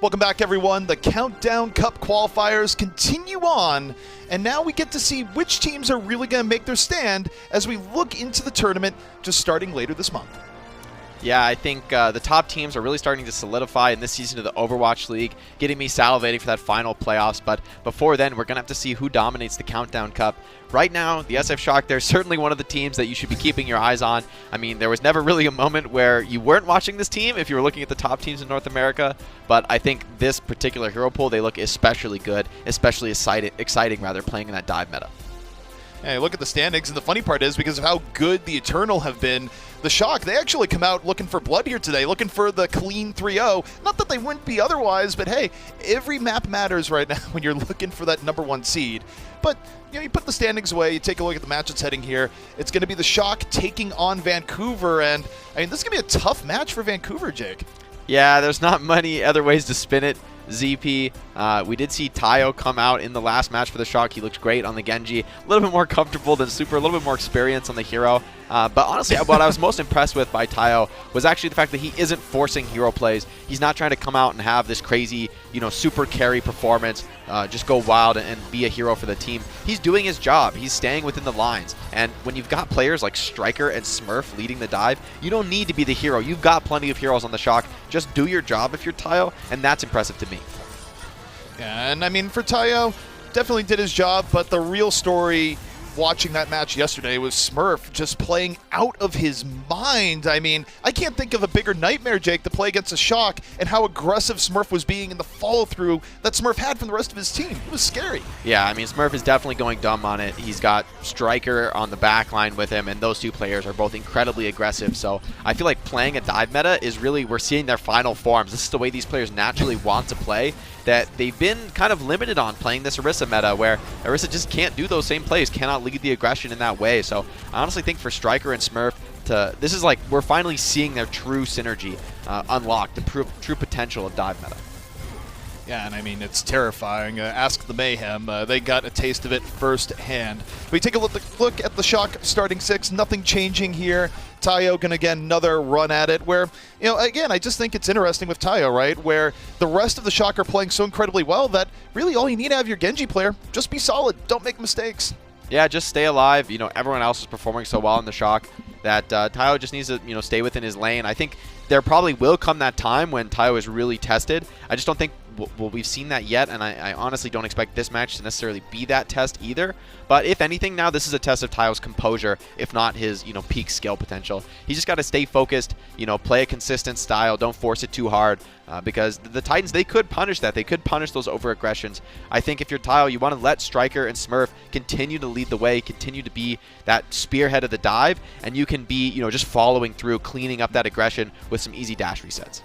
Welcome back, everyone. The Countdown Cup qualifiers continue on, and now we get to see which teams are really going to make their stand as we look into the tournament just starting later this month. Yeah, I think the top teams are really starting to solidify in this season of the Overwatch League, getting me salivating for that final playoffs. But before then, we're going to have to see who dominates the Countdown Cup. Right now, the SF Shock, they're certainly one of the teams that you should be keeping your eyes on. I mean, there was never really a moment where you weren't watching this team if you were looking at the top teams in North America. But I think this particular hero pool, they look especially good, especially exciting rather, playing in that dive meta. Hey, look at the standings, and the funny part is because of how good the Eternal have been, the Shock, they actually come out looking for blood here today, looking for the clean 3-0. Not that they wouldn't be otherwise, but hey, every map matters right now when you're looking for that #1 seed. But you put the standings away, you take a look at the match that's heading here. It's going to be the Shock taking on Vancouver, and I mean, this is going to be a tough match for Vancouver, Jake. Yeah, there's not many other ways to spin it. ZP, we did see Tayo come out in the last match for the Shock. He looked great on the Genji. A little bit more comfortable than Super, a little bit more experience on the hero. But honestly, what I was most impressed with by Tayo was actually the fact that he isn't forcing hero plays. He's not trying to come out and have this crazy, super carry performance, just go wild and be a hero for the team. He's doing his job. He's staying within the lines. And when you've got players like Striker and Smurf leading the dive, you don't need to be the hero. You've got plenty of heroes on the Shock. Just do your job if you're Tayo, and that's impressive to me. Yeah, and I mean, for Tayo, definitely did his job, but the real story watching that match yesterday was Smurf just playing out of his mind. I mean, I can't think of a bigger nightmare, Jake, to play against a Shock and how aggressive Smurf was being in the follow-through that Smurf had from the rest of his team. It was scary. Yeah, I mean, Smurf is definitely going dumb on it. He's got Striker on the back line with him, and those two players are both incredibly aggressive. So I feel like playing a dive meta is really, we're seeing their final forms. This is the way these players naturally want to play, that they've been kind of limited on playing this Orisa meta, where Orisa just can't do those same plays, cannot lead the aggression in that way. So I honestly think for Striker and Smurf, this is like we're finally seeing their true synergy unlocked, the true potential of dive meta. Yeah, and I mean, it's terrifying. Ask the Mayhem. They got a taste of it firsthand. We take a look at the Shock starting 6. Nothing changing here. Tayo gonna get another run at it where, again, I just think it's interesting with Tayo, right? Where the rest of the Shock are playing so incredibly well that really all you need to have your Genji player. Just be solid. Don't make mistakes. Yeah, just stay alive. Everyone else is performing so well in the Shock that Tayo just needs to, stay within his lane. I think there probably will come that time when Tayo is really tested. I just don't think we've seen that yet, and I honestly don't expect this match to necessarily be that test either. But if anything, now this is a test of Tayo's composure, if not his, peak skill potential. He's just got to stay focused, play a consistent style, don't force it too hard, because the Titans, they could punish that. They could punish those over-aggressions. I think if you're Tayo, you want to let Striker and Smurf continue to lead the way, continue to be that spearhead of the dive, and you can be, just following through, cleaning up that aggression with some easy dash resets.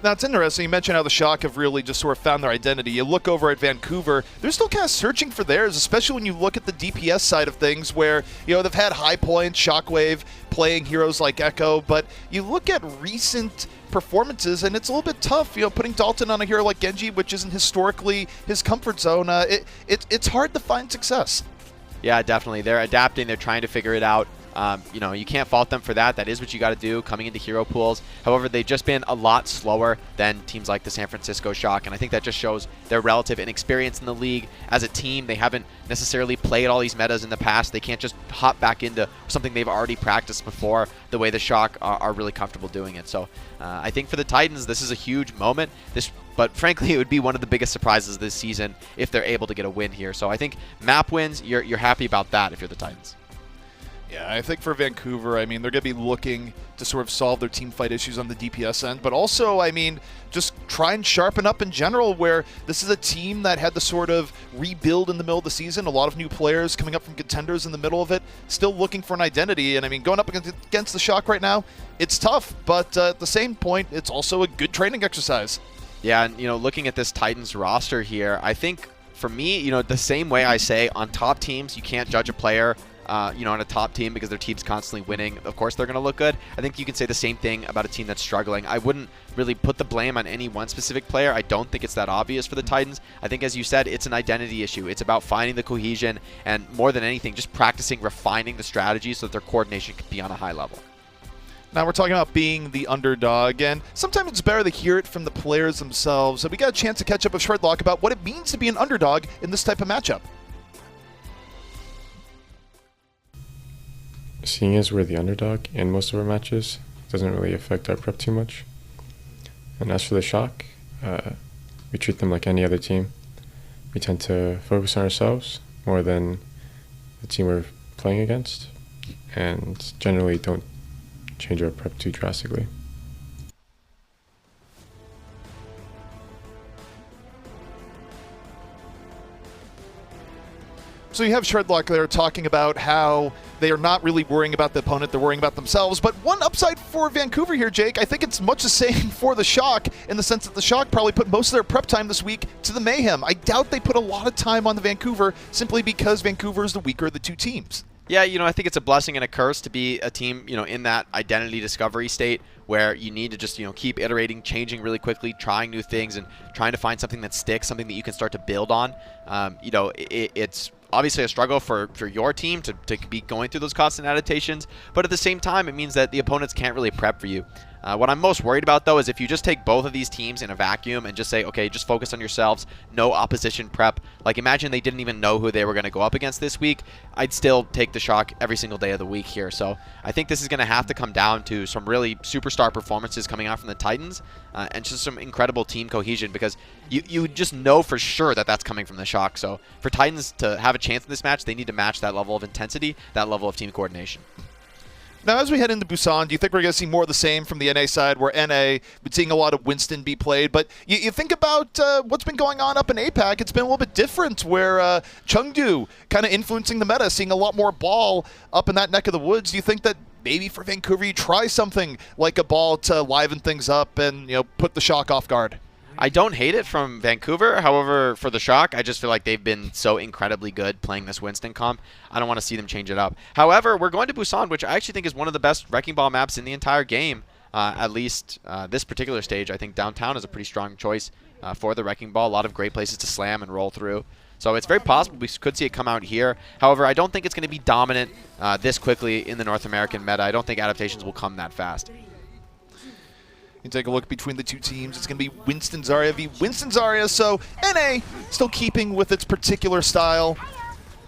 Now, it's interesting. You mentioned how the Shock have really just sort of found their identity. You look over at Vancouver, they're still kind of searching for theirs, especially when you look at the DPS side of things where, they've had High Point, Shockwave, playing heroes like Echo, but you look at recent performances, and it's a little bit tough, putting Dalton on a hero like Genji, which isn't historically his comfort zone. It's hard to find success. Yeah, definitely. They're adapting. They're trying to figure it out. You can't fault them for that. That is what you got to do coming into hero pools. However, they've just been a lot slower than teams like the San Francisco Shock, and I think that just shows their relative inexperience in the league. As a team, they haven't necessarily played all these metas in the past. They can't just hop back into something they've already practiced before the way the Shock are really comfortable doing it. So I think for the Titans, this is a huge moment. But frankly, it would be one of the biggest surprises this season if they're able to get a win here. So I think map wins, you're happy about that if you're the Titans. Yeah, I think for Vancouver, I mean, they're going to be looking to sort of solve their team fight issues on the DPS end, but also, I mean, just try and sharpen up in general, where this is a team that had to sort of rebuild in the middle of the season. A lot of new players coming up from contenders in the middle of it, still looking for an identity. And I mean, going up against the Shock right now, it's tough, but at the same point, it's also a good training exercise. Yeah, and looking at this Titans roster here, I think for me, the same way I say on top teams, you can't judge a player on a top team because their team's constantly winning. Of course, they're going to look good. I think you can say the same thing about a team that's struggling. I wouldn't really put the blame on any one specific player. I don't think it's that obvious for the Titans. I think, as you said, it's an identity issue. It's about finding the cohesion and, more than anything, just practicing refining the strategy so that their coordination can be on a high level. Now we're talking about being the underdog, and sometimes it's better to hear it from the players themselves. So we got a chance to catch up with Shredlock about what it means to be an underdog in this type of matchup. Seeing as we're the underdog in most of our matches doesn't really affect our prep too much. And as for the shock, we treat them like any other team. We tend to focus on ourselves more than the team we're playing against, and generally don't change our prep too drastically. So you have Shredlock there talking about how they are not really worrying about the opponent, they're worrying about themselves. But one upside for Vancouver here, Jake, I think it's much the same for the Shock, in the sense that the Shock probably put most of their prep time this week to the Mayhem. I doubt they put a lot of time on the Vancouver simply because Vancouver is the weaker of the two teams. Yeah, I think it's a blessing and a curse to be a team, in that identity discovery state where you need to just, keep iterating, changing really quickly, trying new things, and trying to find something that sticks, something that you can start to build on. It's obviously a struggle for your team to be going through those constant adaptations, but at the same time, it means that the opponents can't really prep for you. What I'm most worried about, though, is if you just take both of these teams in a vacuum and just say, okay, just focus on yourselves, no opposition prep. Like, imagine they didn't even know who they were going to go up against this week. I'd still take the Shock every single day of the week here. So I think this is going to have to come down to some really superstar performances coming out from the Titans and just some incredible team cohesion, because you just know for sure that that's coming from the Shock. So for Titans to have a chance in this match, they need to match that level of intensity, that level of team coordination. Now, as we head into Busan, do you think we're going to see more of the same from the NA side, where NA been seeing a lot of Winston be played? But you think about what's been going on up in APAC, it's been a little bit different, where Chengdu kind of influencing the meta, seeing a lot more ball up in that neck of the woods. Do you think that maybe for Vancouver you try something like a ball to liven things up and put the Shock off guard? I don't hate it from Vancouver. However, for the Shock, I just feel like they've been so incredibly good playing this Winston comp. I don't want to see them change it up. However, we're going to Busan, which I actually think is one of the best Wrecking Ball maps in the entire game. At least this particular stage. I think downtown is a pretty strong choice for the Wrecking Ball. A lot of great places to slam and roll through. So it's very possible we could see it come out here. However, I don't think it's going to be dominant this quickly in the North American meta. I don't think adaptations will come that fast. You take a look between the two teams. It's going to be Winston Zarya v. Winston Zarya. So NA still keeping with its particular style.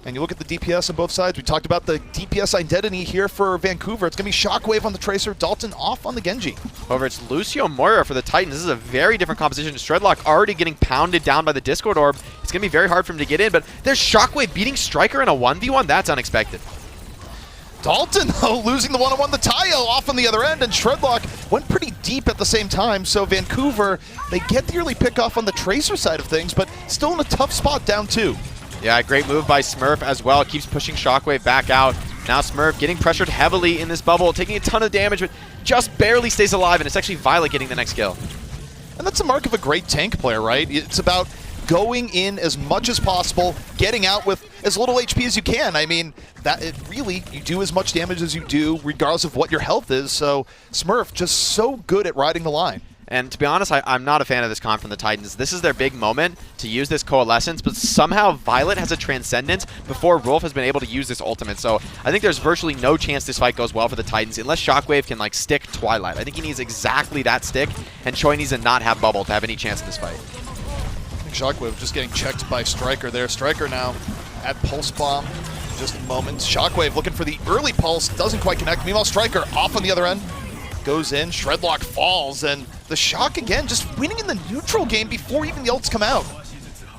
And you look at the DPS on both sides. We talked about the DPS identity here for Vancouver. It's going to be Shockwave on the Tracer, Dalton off on the Genji. However, it's Lucio Moira for the Titans. This is a very different composition. Shredlock already getting pounded down by the Discord Orb. It's going to be very hard for him to get in, but there's Shockwave beating Striker in a 1v1. That's unexpected. Dalton, though, losing the one-on-one, the Tayo off on the other end, and Shredlock went pretty deep at the same time. So Vancouver, they get the early pick off on the Tracer side of things, but still in a tough spot down 2. Yeah, great move by Smurf as well. Keeps pushing Shockwave back out. Now Smurf getting pressured heavily in this bubble, taking a ton of damage, but just barely stays alive, and it's actually Violet getting the next kill. And that's the mark of a great tank player, right? It's about going in as much as possible, getting out with as little HP as you can. I mean, you do as much damage as you do, regardless of what your health is. So Smurf just so good at riding the line. And to be honest, I'm not a fan of this comp from the Titans. This is their big moment to use this Coalescence, but somehow Violet has a Transcendence before Rolf has been able to use this ultimate. So I think there's virtually no chance this fight goes well for the Titans unless Shockwave can stick Twilight. I think he needs exactly that stick, and Choi needs to not have Bubble to have any chance in this fight. Shockwave just getting checked by Striker there. Striker now at Pulse Bomb. Just moments. Shockwave looking for the early pulse. Doesn't quite connect. Meanwhile, Striker off on the other end. Goes in. Shredlock falls. And the Shock again just winning in the neutral game before even the ults come out.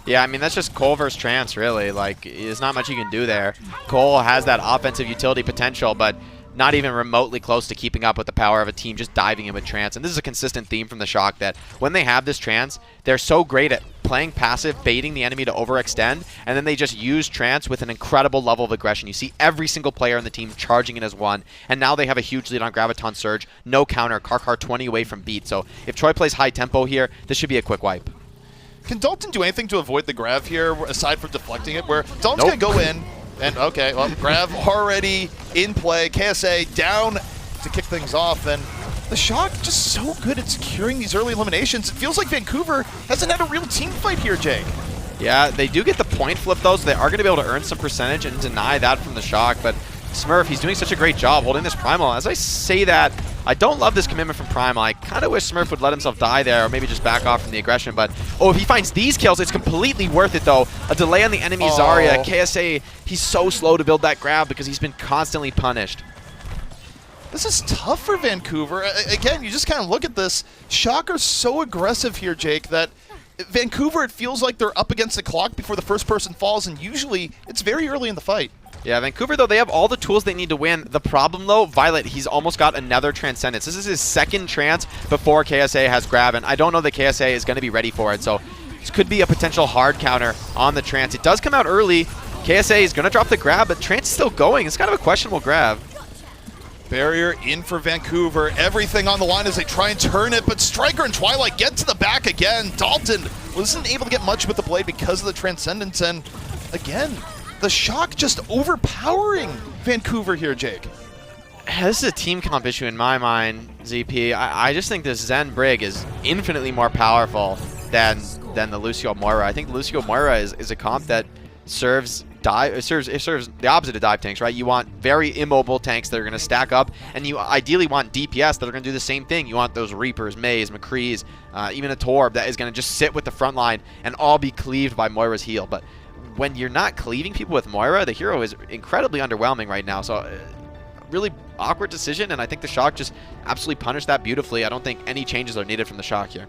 Yeah, I mean, that's just Cole versus Trance, really. There's not much you can do there. Cole has that offensive utility potential, but not even remotely close to keeping up with the power of a team just diving in with Trance. And this is a consistent theme from the Shock that when they have this Trance, they're so great at playing passive, baiting the enemy to overextend, and then they just use Trance with an incredible level of aggression. You see every single player on the team charging it as one, and now they have a huge lead on Graviton Surge. No counter, Karkar 20 away from beat. So if Troy plays high tempo here, this should be a quick wipe. Can Dalton do anything to avoid the Grav here, aside from deflecting it, where Dalton's going to go in, and okay, well, Grav already in play, KSA down to kick things off, and the Shock just so good at securing these early eliminations. It feels like Vancouver hasn't had a real team fight here, Jake. Yeah, they do get the point flip though, so they are going to be able to earn some percentage and deny that from the Shock, but Smurf, he's doing such a great job holding this Primal. As I say that, I don't love this commitment from Primal. I kind of wish Smurf would let himself die there or maybe just back off from the aggression. But, oh, if he finds these kills, it's completely worth it, though. A delay on the enemy Zarya. KSA, he's so slow to build that grab because he's been constantly punished. This is tough for Vancouver. Again, you just kind of look at this. Shocker's so aggressive here, Jake, that Vancouver, it feels like they're up against the clock before the first person falls, and usually it's very early in the fight. Yeah, Vancouver, though, they have all the tools they need to win. The problem, though, Violet, he's almost got another Transcendence. This is his second trance before KSA has grab, and I don't know that KSA is going to be ready for it, so this could be a potential hard counter on the trance. It does come out early. KSA is going to drop the grab, but trance is still going. It's kind of a questionable grab. Barrier in for Vancouver. Everything on the line as they try and turn it, but Striker and Twilight get to the back again. Dalton wasn't able to get much with the blade because of the Transcendence, and again, the Shock just overpowering Vancouver here, Jake. This is a team comp issue in my mind, ZP. I just think this Zen Brig is infinitely more powerful than the Lucio Moira. I think Lucio Moira is a comp that serves the opposite of dive tanks, right? You want very immobile tanks that are going to stack up, and you ideally want DPS that are going to do the same thing. You want those Reapers, Mays, McCrees, even a Torb that is going to just sit with the front line and all be cleaved by Moira's heal. But when you're not cleaving people with Moira, the hero is incredibly underwhelming right now. So really awkward decision, and I think the Shock just absolutely punished that beautifully. I don't think any changes are needed from the Shock here.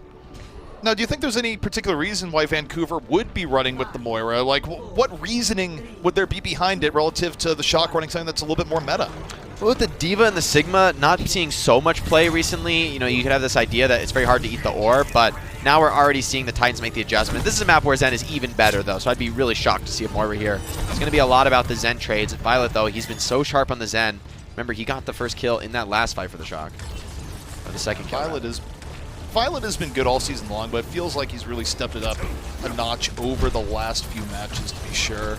Now, do you think there's any particular reason why Vancouver would be running with the Moira? Like, what reasoning would there be behind it relative to the Shock running something that's a little bit more meta? Well, with the D.Va and the Sigma not seeing so much play recently, you know, you could have this idea that it's very hard to eat the orb, but now we're already seeing the Titans make the adjustment. This is a map where Zen is even better, though, so I'd be really shocked to see a Moira here. It's going to be a lot about the Zen trades. Violet, though, he's been so sharp on the Zen. Remember, he got the first kill in that last fight for the Shock. Or the second kill. Violet has been good all season long, but it feels like he's really stepped it up a notch over the last few matches, to be sure.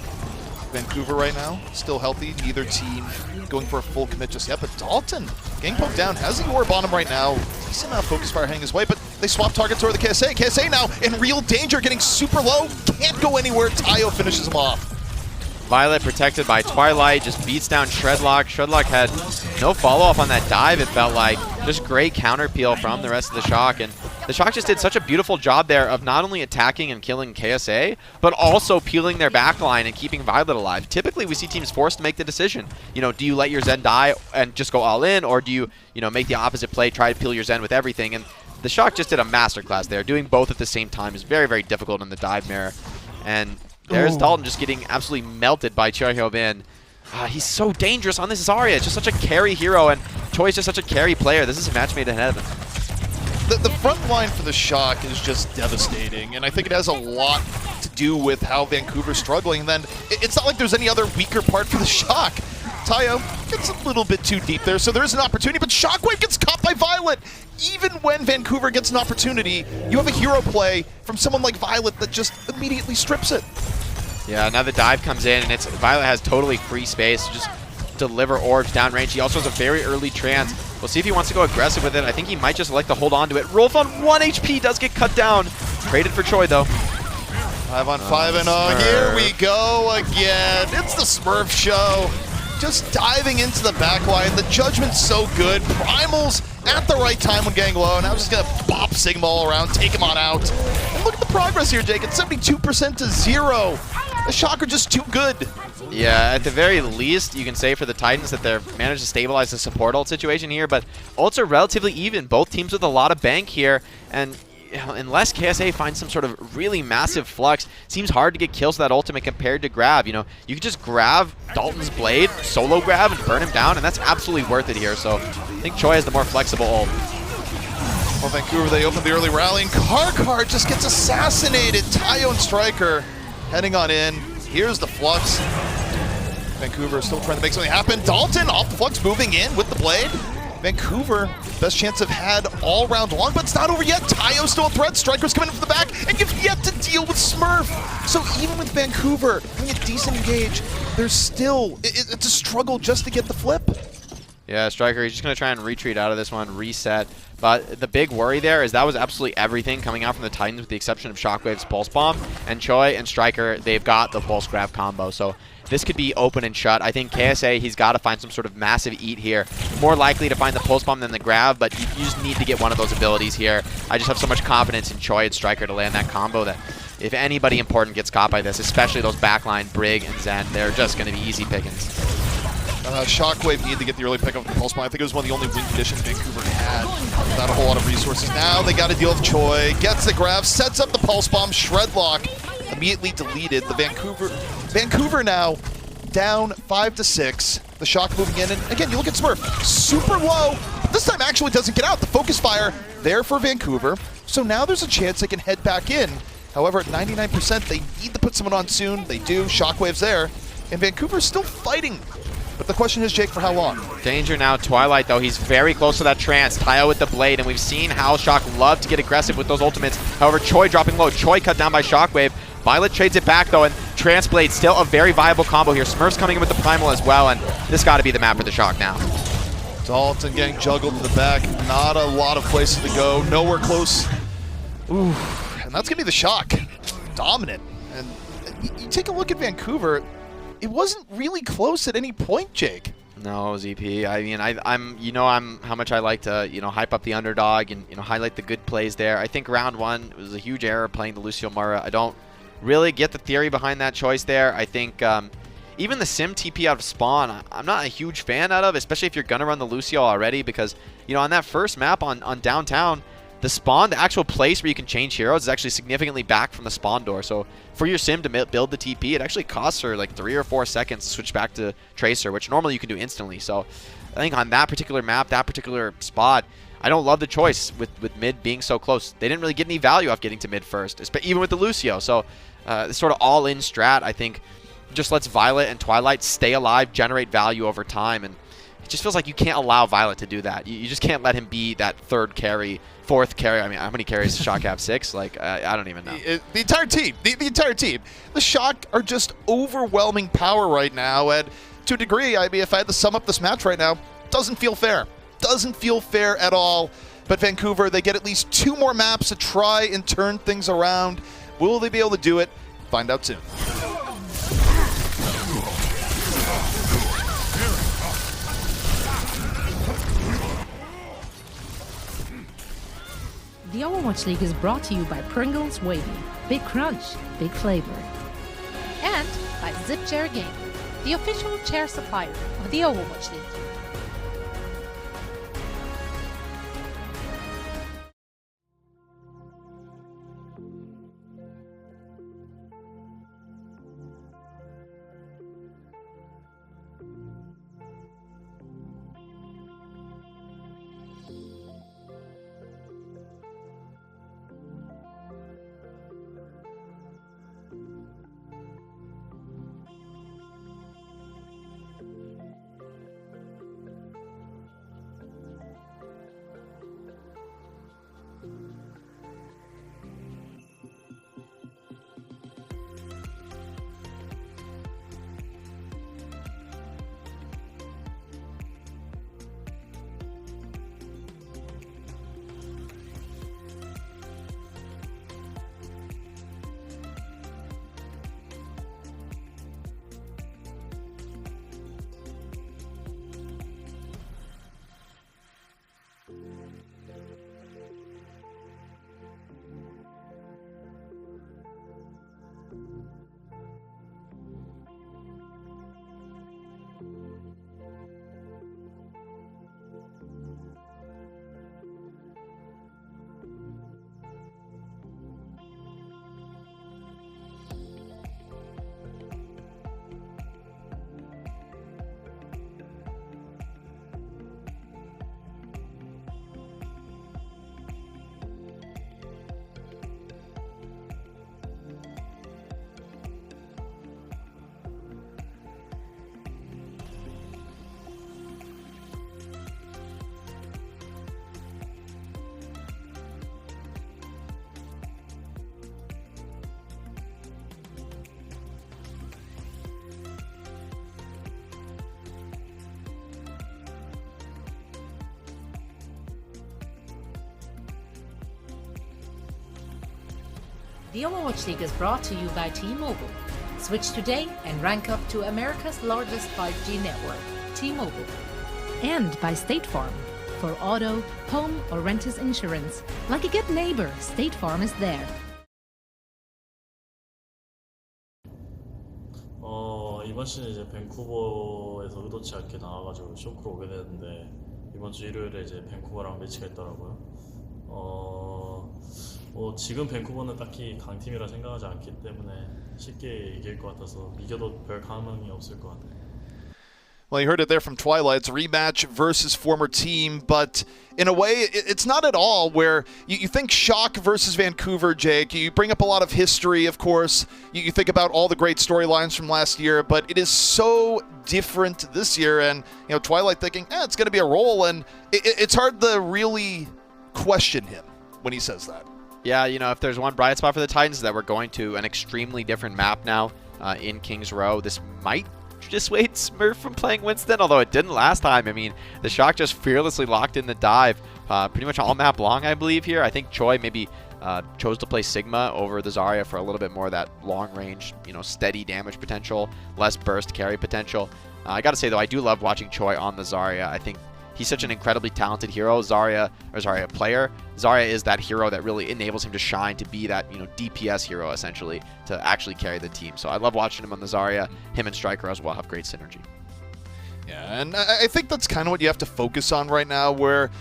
Vancouver right now, still healthy. Neither team going for a full commit just yet, but Dalton, gang poke down, has the orb on him right now. Decent amount of focus fire heading his way, but they swap targets over the KSA. KSA now in real danger, getting super low, can't go anywhere. Tayo finishes him off. Violet protected by Twilight, just beats down Shredlock. Shredlock had no follow-up on that dive, it felt like. Just great counter peel from the rest of the Shock, and the Shock just did such a beautiful job there of not only attacking and killing KSA, but also peeling their backline and keeping Violet alive. Typically, we see teams forced to make the decision. You know, do you let your Zen die and just go all in, or do you, make the opposite play, try to peel your Zen with everything? And the Shock just did a masterclass there. Doing both at the same time is very, very difficult in the dive mirror. And there's Dalton just getting absolutely melted by Choi Hyobin. He's so dangerous on this Zarya. It's just such a carry hero, and Choi is just such a carry player. This is a match made in heaven. The front line for the Shock is just devastating, and I think it has a lot to do with how Vancouver's struggling. And then it's not like there's any other weaker part for the Shock. Tayo gets a little bit too deep there, so there is an opportunity, but Shockwave gets caught by Violet. Even when Vancouver gets an opportunity, you have a hero play from someone like Violet that just immediately strips it. Yeah, now the dive comes in, and Violet has totally free space to just deliver orbs downrange. He also has a very early trance. We'll see if he wants to go aggressive with it. I think he might just like to hold on to it. Rolf on 1 HP does get cut down. Traded for Choi, though. 5 on 5, and here we go again. It's the Smurf show. Just diving into the backline. The judgment's so good. Primal's at the right time when getting low. Now just gonna pop Sigma all around, take him on out. And look at the progress here, Jake. It's 72% to 0. The Shock are just too good. Yeah, at the very least, you can say for the Titans that they've managed to stabilize the support ult situation here, but ults are relatively even. Both teams with a lot of bank here, and unless KSA finds some sort of really massive flux, it seems hard to get kills with that ultimate compared to grab. You could just grab Dalton's blade, solo grab, and burn him down, and that's absolutely worth it here. So I think Choi has the more flexible ult. Well, Vancouver, they open the early rally, and Karkar just gets assassinated. Tayo and Striker heading on in. Here's the flux. Vancouver still trying to make something happen. Dalton off the flux, moving in with the blade. Vancouver, best chance they've had all round long, but it's not over yet. Tayo's still a threat. Striker's coming in from the back, and you've yet to deal with Smurf. So even with Vancouver having a decent engage, there's still, it's a struggle just to get the flip. Yeah, Striker, he's just going to try and retreat out of this one, reset. But the big worry there is that was absolutely everything coming out from the Titans with the exception of Shockwave's Pulse Bomb. And Choi and Striker, they've got the Pulse Grab combo. So this could be open and shut. I think KSA, he's got to find some sort of massive eat here. More likely to find the Pulse Bomb than the Grab, but you just need to get one of those abilities here. I just have so much confidence in Choi and Striker to land that combo that if anybody important gets caught by this, especially those backline Brig and Zen, they're just going to be easy pickings. Shockwave needed to get the early pick of the Pulse Bomb. I think it was one of the only win conditions Vancouver had without a whole lot of resources. Now they got to deal with Choi. Gets the grab, sets up the Pulse Bomb. Shredlock immediately deleted. The Vancouver now down 5-6. The Shock moving in. And again, you look at Smurf. Super low. This time actually doesn't get out. The Focus Fire there for Vancouver. So now there's a chance they can head back in. However, at 99%, they need to put someone on soon. They do. Shockwave's there. And Vancouver's still fighting. But the question is, Jake, for how long? Danger now, Twilight, though. He's very close to that trance. Tayo with the blade, and we've seen how Shock love to get aggressive with those ultimates. However, Choi dropping low. Choi cut down by Shockwave. Violet trades it back, though, and Trance Blade still a very viable combo here. Smurf's coming in with the Primal as well, and this got to be the map for the Shock now. Dalton getting juggled in the back. Not a lot of places to go. Nowhere close. Ooh, and that's going to be the Shock. Dominant. And you take a look at Vancouver. It wasn't really close at any point, Jake. No, ZP. I mean, I'm how much I like to, hype up the underdog and, highlight the good plays there. I think round one was a huge error playing the Lucio Mura. I don't really get the theory behind that choice there. I think even the Sim TP out of spawn, I'm not a huge fan out of, especially if you're going to run the Lucio already because, on that first map on downtown, the spawn, the actual place where you can change heroes is actually significantly back from the spawn door. So for your Sim to build the TP, it actually costs her like 3 or 4 seconds to switch back to Tracer, which normally you can do instantly. So I think on that particular map, that particular spot, I don't love the choice with mid being so close. They didn't really get any value off getting to mid first, even with the Lucio. So this sort of all-in strat, I think, just lets Violet and Twilight stay alive, generate value over time, and it just feels like you can't allow Violet to do that. You just can't let him be that third carry, fourth carry. I mean, how many carries does Shock have? 6? Like, I don't even know. The entire team. The entire team. The Shock are just overwhelming power right now. And to a degree, I mean, if I had to sum up this match right now, doesn't feel fair. Doesn't feel fair at all. But Vancouver, they get at least 2 more maps to try and turn things around. Will they be able to do it? Find out soon. The Overwatch League is brought to you by Pringles Wavy, Big Crunch, Big Flavor. And by Zip Chair Gaming, the official chair supplier of the Overwatch League. The Overwatch League is brought to you by T-Mobile. Switch today and rank up to America's largest 5G network, T-Mobile. And by State Farm. For auto, home, or renters insurance, like a good neighbor, State Farm is there. 이번 시즌 이제 밴쿠버에서 의도치 않게 나와가지고 쇼크로 오게 됐는데 이번 주 일요일에 이제 밴쿠버랑 매치가 있더라고요. 지금 밴쿠버는 딱히 강팀이라 생각하지 않기 때문에 쉽게 이길 것 같아서 이겨도 별 감흥이 없을 것 같아요. Well, you heard it there from Twilight. It's a rematch versus former team, but in a way, it's not at all where you think Shock versus Vancouver, Jake. You bring up a lot of history, of course. You think about all the great storylines from last year, but it is so different this year. And, Twilight thinking, it's going to be a roll, and it's hard to really question him when he says that. Yeah, if there's one bright spot for the Titans, that we're going to an extremely different map now in Kings Row. This might dissuade Smurf from playing Winston, although it didn't last time. I mean, the Shock just fearlessly locked in the dive pretty much all map long, I believe, here. I think Choi maybe chose to play Sigma over the Zarya for a little bit more of that long range, steady damage potential, less burst carry potential. I gotta say, though, I do love watching Choi on the Zarya. I think he's such an incredibly talented hero. Zarya player. Zarya is that hero that really enables him to shine, to be that, DPS hero, essentially, to actually carry the team. So I love watching him on the Zarya. Him and Striker as well have great synergy. Yeah, and I think that's kind of what you have to focus on right now, where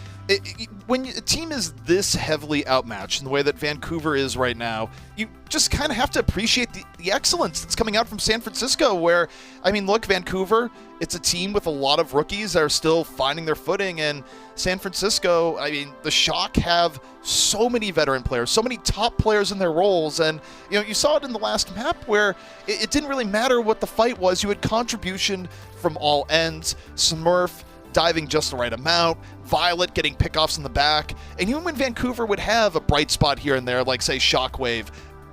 when a team is this heavily outmatched in the way that Vancouver is right now, you just kind of have to appreciate the excellence that's coming out from San Francisco, where, look, Vancouver, it's a team with a lot of rookies that are still finding their footing, and San Francisco, the Shock have so many veteran players, so many top players in their roles, and, you saw it in the last map where it didn't really matter what the fight was. You had contribution from all ends. Smurf diving just the right amount, Violet getting pickoffs in the back, and even when Vancouver would have a bright spot here and there, like, say, Shockwave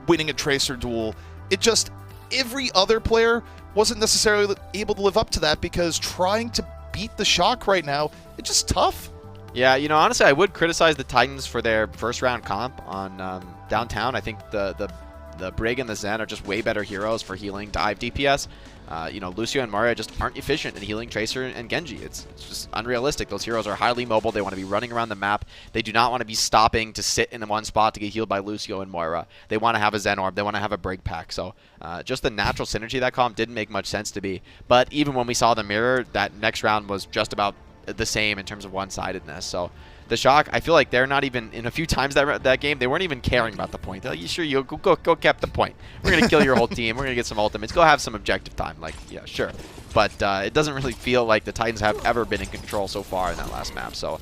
winning a Tracer duel, every other player wasn't necessarily able to live up to that, because trying to beat the Shock right now, it's just tough. Yeah, honestly, I would criticize the Titans for their first-round comp on downtown. I think the Brig and the Zen are just way better heroes for healing dive DPS. Lucio and Maria just aren't efficient in healing Tracer and Genji. It's just unrealistic. Those heroes are highly mobile. They want to be running around the map. They do not want to be stopping to sit in one spot to get healed by Lucio and Moira. They want to have a Zen Orb. They want to have a Break Pack. So just the natural synergy of that comp didn't make much sense to me. But even when we saw the mirror, that next round was just about the same in terms of one-sidedness. So the Shock, I feel like they're not even, in a few times that game, they weren't even caring about the point. They're like, sure, you go cap the point. We're going to kill your whole team. We're going to get some ultimates. Go have some objective time. Like, yeah, sure. But it doesn't really feel like the Titans have ever been in control so far in that last map. So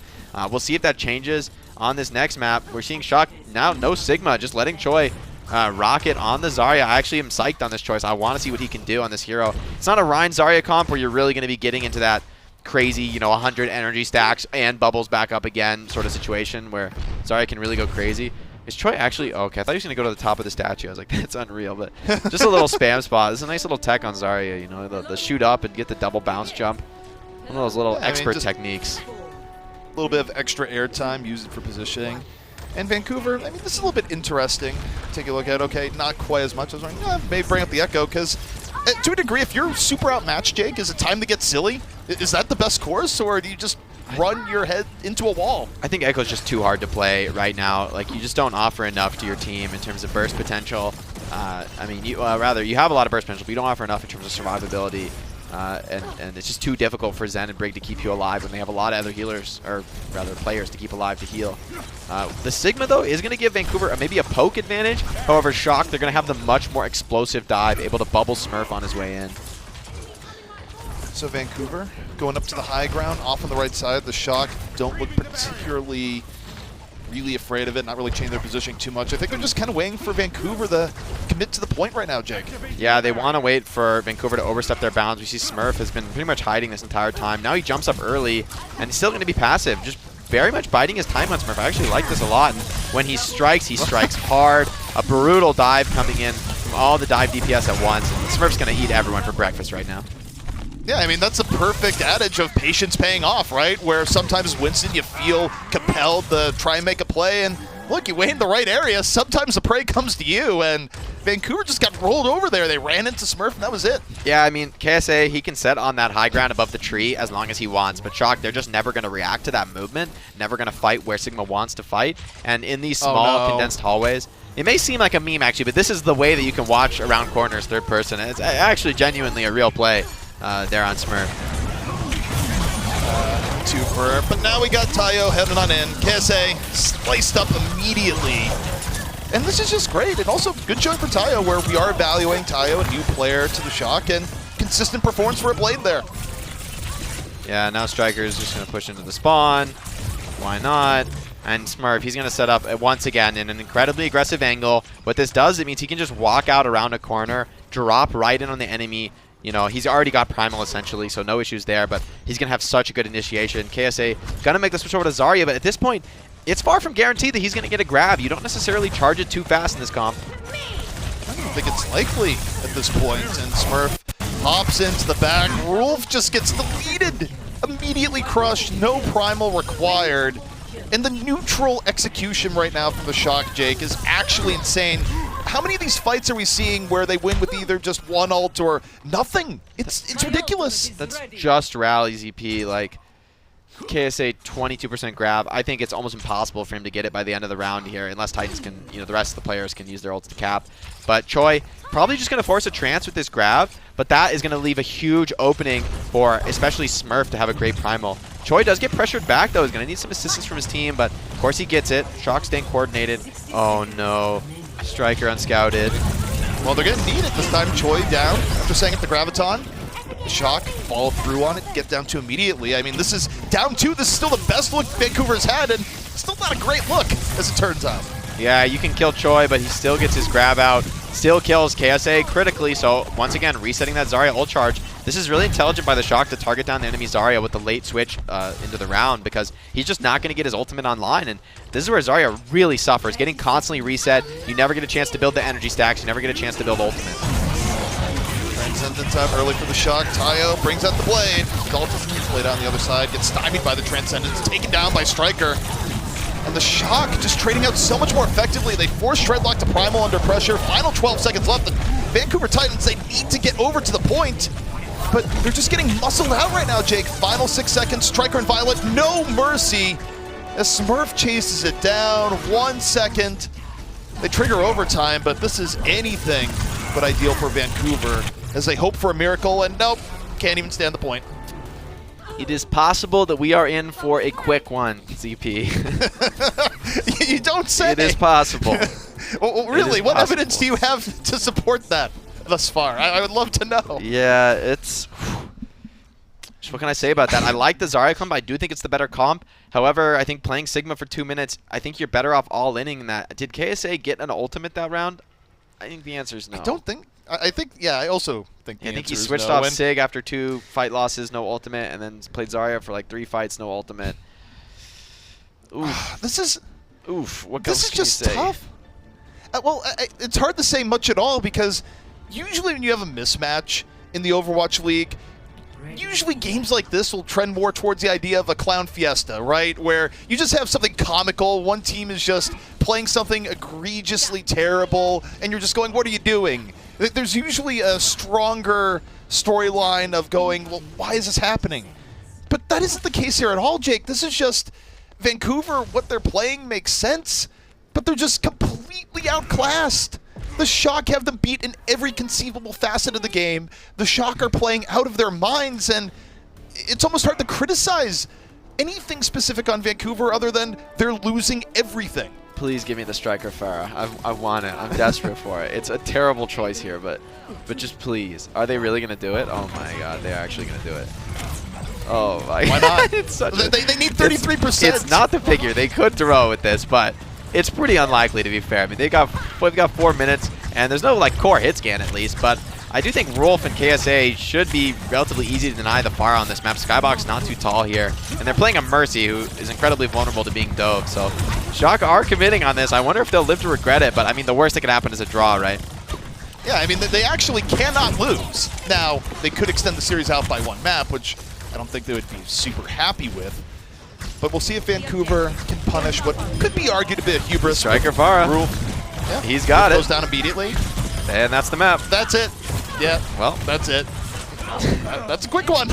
we'll see if that changes on this next map. We're seeing Shock now, no Sigma, just letting Choi rocket on the Zarya. I actually am psyched on this choice. I want to see what he can do on this hero. It's not a Rein Zarya comp where you're really going to be getting into that crazy, 100 energy stacks and bubbles back up again sort of situation where Zarya can really go crazy. Is Choi actually... Oh, okay, I thought he was going to go to the top of the statue. I was like, that's unreal. But just a little spam spot. This is a nice little tech on Zarya, the shoot up and get the double bounce jump. One of those little expert techniques. A little bit of extra airtime, use it for positioning. And Vancouver, this is a little bit interesting. Take a look at, okay, not quite as much. I was like, maybe bring up the Echo, because to a degree, if you're super outmatched, Jake, is it time to get silly? Is that the best course, or do you just run your head into a wall? I think Echo's just too hard to play right now. Like, you just don't offer enough to your team in terms of burst potential. You have a lot of burst potential, but you don't offer enough in terms of survivability. And it's just too difficult for Zen and Brig to keep you alive when they have a lot of other healers, or rather players, to keep alive to heal. The Sigma, though, is going to give Vancouver maybe a poke advantage. However, Shock, they're going to have the much more explosive dive, able to bubble Smurf on his way in. So Vancouver going up to the high ground, off on the right side. The Shock don't look particularly really afraid of it, not really changing their positioning too much. I think they're just kind of waiting for Vancouver to commit to the point right now, Jake. Yeah, they want to wait for Vancouver to overstep their bounds. We see Smurf has been pretty much hiding this entire time. Now he jumps up early, and he's still going to be passive, just very much biding his time on Smurf. I actually like this a lot. And when he strikes hard. A brutal dive coming in from all the dive DPS at once. And Smurf's going to eat everyone for breakfast right now. Yeah, that's a perfect adage of patience paying off, right? Where sometimes Winston, you feel compelled to try and make a play, and look, you wait in the right area, sometimes the prey comes to you, and Vancouver just got rolled over there. They ran into Smurf, and that was it. Yeah, I mean, KSA, he can set on that high ground above the tree as long as he wants, but Shock, they're just never going to react to that movement, never going to fight where Sigma wants to fight, and in these small, condensed hallways, it may seem like a meme, actually, but this is the way that you can watch around corners third person. It's actually genuinely a real play there on Smurf. Twofer, but now we got Tayo heading on in. KSA sliced up immediately. And this is just great, and also good showing for Tayo, where we are evaluating Tayo, a new player to the Shock, and consistent performance for a Blade there. Yeah, now Striker is just going to push into the spawn. Why not? And Smurf, he's going to set up once again in an incredibly aggressive angle. What this does, it means he can just walk out around a corner, drop right in on the enemy. You know, he's already got Primal essentially, so no issues there, but he's going to have such a good initiation. KSA going to make the switch over to Zarya, but at this point, it's far from guaranteed that he's going to get a grab. You don't necessarily charge it too fast in this comp. I don't think it's likely at this point, and Smurf hops into the back. Rolf just gets deleted, immediately crushed, no Primal required. And the neutral execution right now from the Shock, Jake, is actually insane. How many of these fights are we seeing where they win with either just one ult or nothing? It's ridiculous. That's just rally ZP. Like, KSA 22% grab. I think it's almost impossible for him to get it by the end of the round here, unless Titans can, you know, the rest of the players can use their ults to cap. But Choi probably just going to force a trance with this grab, but that is going to leave a huge opening for especially Smurf to have a great Primal. Choi does get pressured back, though. He's going to need some assistance from his team, but of course he gets it. Shock staying coordinated. Oh, no. Striker unscouted. Well, they're going to need it this time. Choi down after setting up the Graviton. Shock, follow through on it, get down 2 immediately. I mean, this is down 2. This is still the best look Vancouver's had, and still not a great look, as it turns out. Yeah, you can kill Choi, but he still gets his grab out. Still kills KSA critically, so once again, resetting that Zarya ult charge. This is really intelligent by the Shock to target down the enemy Zarya with the late switch into the round, because he's just not going to get his ultimate online, and this is where Zarya really suffers, getting constantly reset. You never get a chance to build the energy stacks, you never get a chance to build ultimate. Transcendence up early for the Shock. Tayo brings out the Blade. Dalton played on the other side, gets stymied by the Transcendence, taken down by Striker. And the Shock just trading out so much more effectively. They force Shredlock to Primal under pressure. Final 12 seconds left. The Vancouver Titans, they need to get over to the point, but they're just getting muscled out right now, Jake. Final 6 seconds. Striker and Violet, no mercy. As Smurf chases it down. 1 second. They trigger overtime, but this is anything but ideal for Vancouver as they hope for a miracle, and nope, can't even stand the point. It is possible that we are in for a quick one, ZP. You don't say. It is possible. Well, really, what evidence do you have to support that thus far? I would love to know. Yeah, it's... What can I say about that? I like the Zarya comp. I do think it's the better comp. However, I think playing Sigma for 2 minutes, I think you're better off all-inning that. Did KSA get an ultimate that round? I think the answer is no. I don't think... I think, yeah, I also think the answer is no. I think he switched off Sig after 2 fight losses, no ultimate, and then played Zarya for like 3 fights, no ultimate. Oof. This is... Oof. What this else is can you just say? tough. Well, it's hard to say much at all, because usually when you have a mismatch in the Overwatch League, usually games like this will trend more towards the idea of a clown fiesta, right? Where you just have something comical, one team is just playing something egregiously terrible, and you're just going, what are you doing? There's usually a stronger storyline of going, well, why is this happening? But that isn't the case here at all, Jake. This is just Vancouver, what they're playing makes sense, but they're just completely outclassed. The Shock have them beat in every conceivable facet of the game. The Shock are playing out of their minds, and it's almost hard to criticize anything specific on Vancouver other than they're losing everything. Please give me the Striker Pharah. I want it. I'm desperate for it. It's a terrible choice here, but just please. Are they really going to do it? Oh my god, they're actually going to do it. Oh my god. Why not? It's such they need 33%. It's not the figure. They could throw with this, but it's pretty unlikely, to be fair. I mean, they've got 4 minutes, and there's no like core hit scan at least, but I do think Rolf and KSA should be relatively easy to deny the fire on this map. Skybox not too tall here, and they're playing a Mercy who is incredibly vulnerable to being dove, so Shock are committing on this. I wonder if they'll live to regret it, but I mean, the worst that could happen is a draw, right? Yeah, I mean, they actually cannot lose. Now, they could extend the series out by 1 map, which I don't think they would be super happy with. but we'll see if Vancouver can punish what could be argued a bit of hubris. Striker Farah. Rule. Yeah. He's got Goes it. down immediately. And that's the map. That's it. Yeah. Well, That's it. That's a quick one.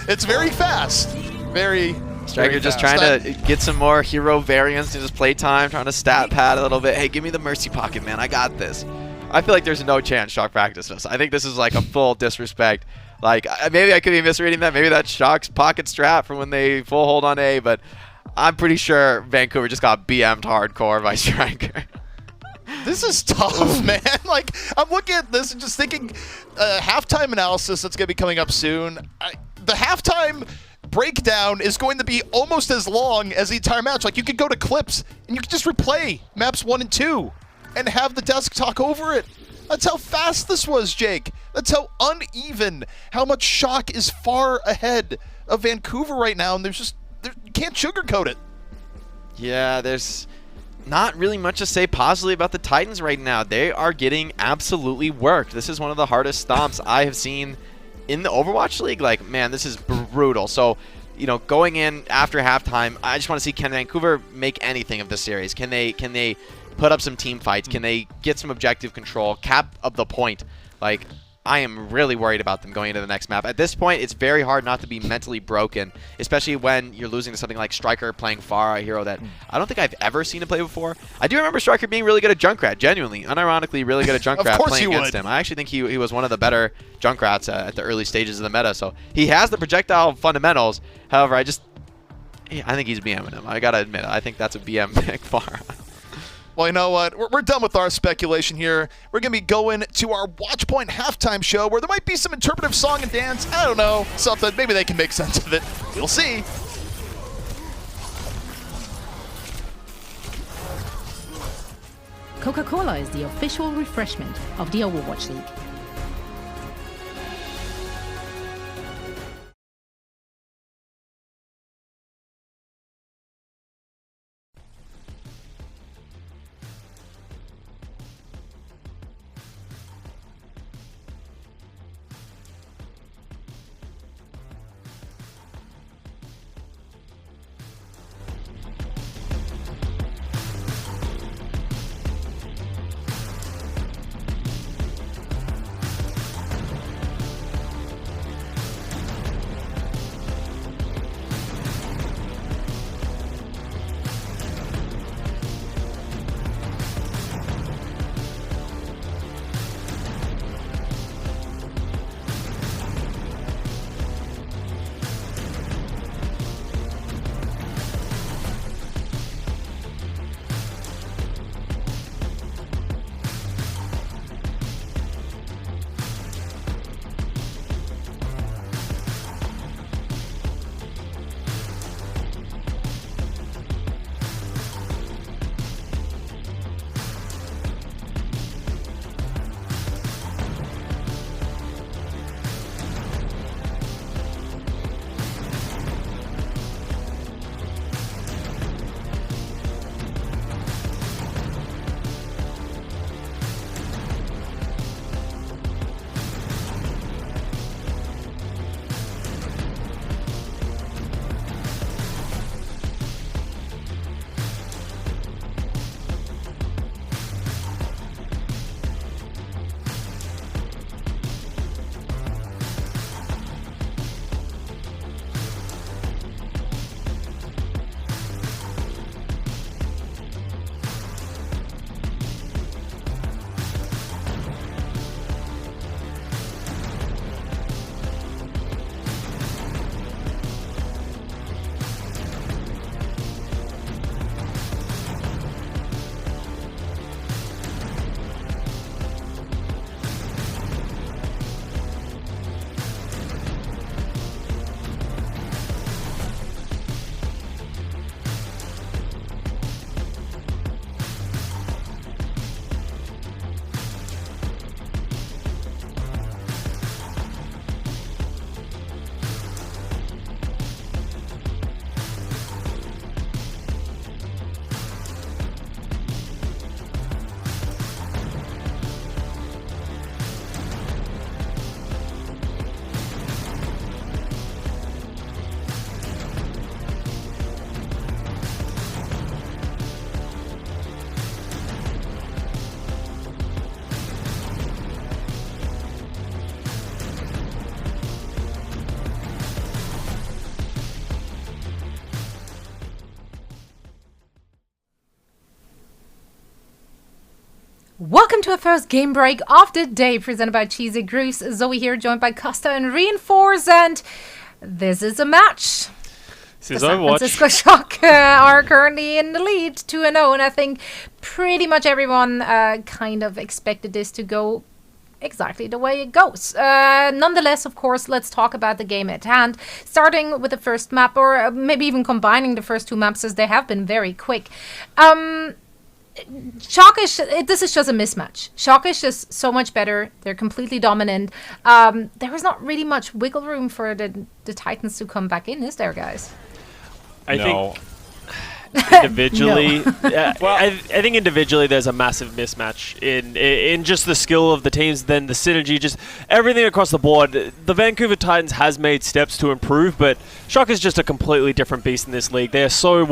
It's very fast. Very. Striker very just fast. trying to get some more hero variants in his play time, trying to stat pad a little bit. Hey, give me the mercy pocket, man. I got this. I feel like there's no chance Shock practiced this. I think this is like a full disrespect. Like, maybe I could be misreading that. Maybe that's Shock's pocket strap from when they full hold on A, but I'm pretty sure Vancouver just got BM'd hardcore by Striker. This is tough, man. Like, I'm looking at this and just thinking halftime analysis that's going to be coming up soon. The halftime breakdown is going to be almost as long as the entire match. Like, you could go to clips and you could just replay maps 1 and 2 and have the desk talk over it. That's how fast this was, Jake. That's how uneven, how much Shock is far ahead of Vancouver right now, and you can't sugarcoat it. Yeah, there's not really much to say positively about the Titans right now. They are getting absolutely worked. This is one of the hardest stomps I have seen in the Overwatch League. Like, man, this is brutal. So, going in after halftime, I just want to see, can Vancouver make anything of this series? Can they put up some team fights? Can they get some objective control, cap up the point? Like, I am really worried about them going into the next map. At this point, it's very hard not to be mentally broken, especially when you're losing to something like Striker playing Farah, a hero that I don't think I've ever seen him play before. I do remember Striker being really good at Junkrat, genuinely, unironically really good at Junkrat. Of course playing he against would. him. I actually think he was one of the better Junkrats at the early stages of the meta, so he has the projectile fundamentals. However, I think he's BMing him. I gotta admit it. I think that's a BM pick Farah. Well, you know what? We're done with our speculation here. We're going to be going to our Watchpoint halftime show where there might be some interpretive song and dance. I don't know. Something. Maybe they can make sense of it. We'll see. Coca-Cola is the official refreshment of the Overwatch League. Welcome to our first game break of the day, presented by Cheesy Goose. Zoe here, joined by Costa and Reinforce, and this is a match. This is the San Overwatch. Francisco Shock are currently in the lead, 2-0, and I think pretty much everyone kind of expected this to go exactly the way it goes. Nonetheless, of course, let's talk about the game at hand, starting with the first map, or maybe even combining the first two maps, as they have been very quick. Shock is this is just a mismatch. Shock is just so much better. They're completely dominant. There is not really much wiggle room for the Titans to come back in, is there, guys? I think individually, I think individually there's a massive mismatch in just the skill of the teams, then the synergy, just everything across the board. The Vancouver Titans has made steps to improve, but Shock is just a completely different beast in this league. They're so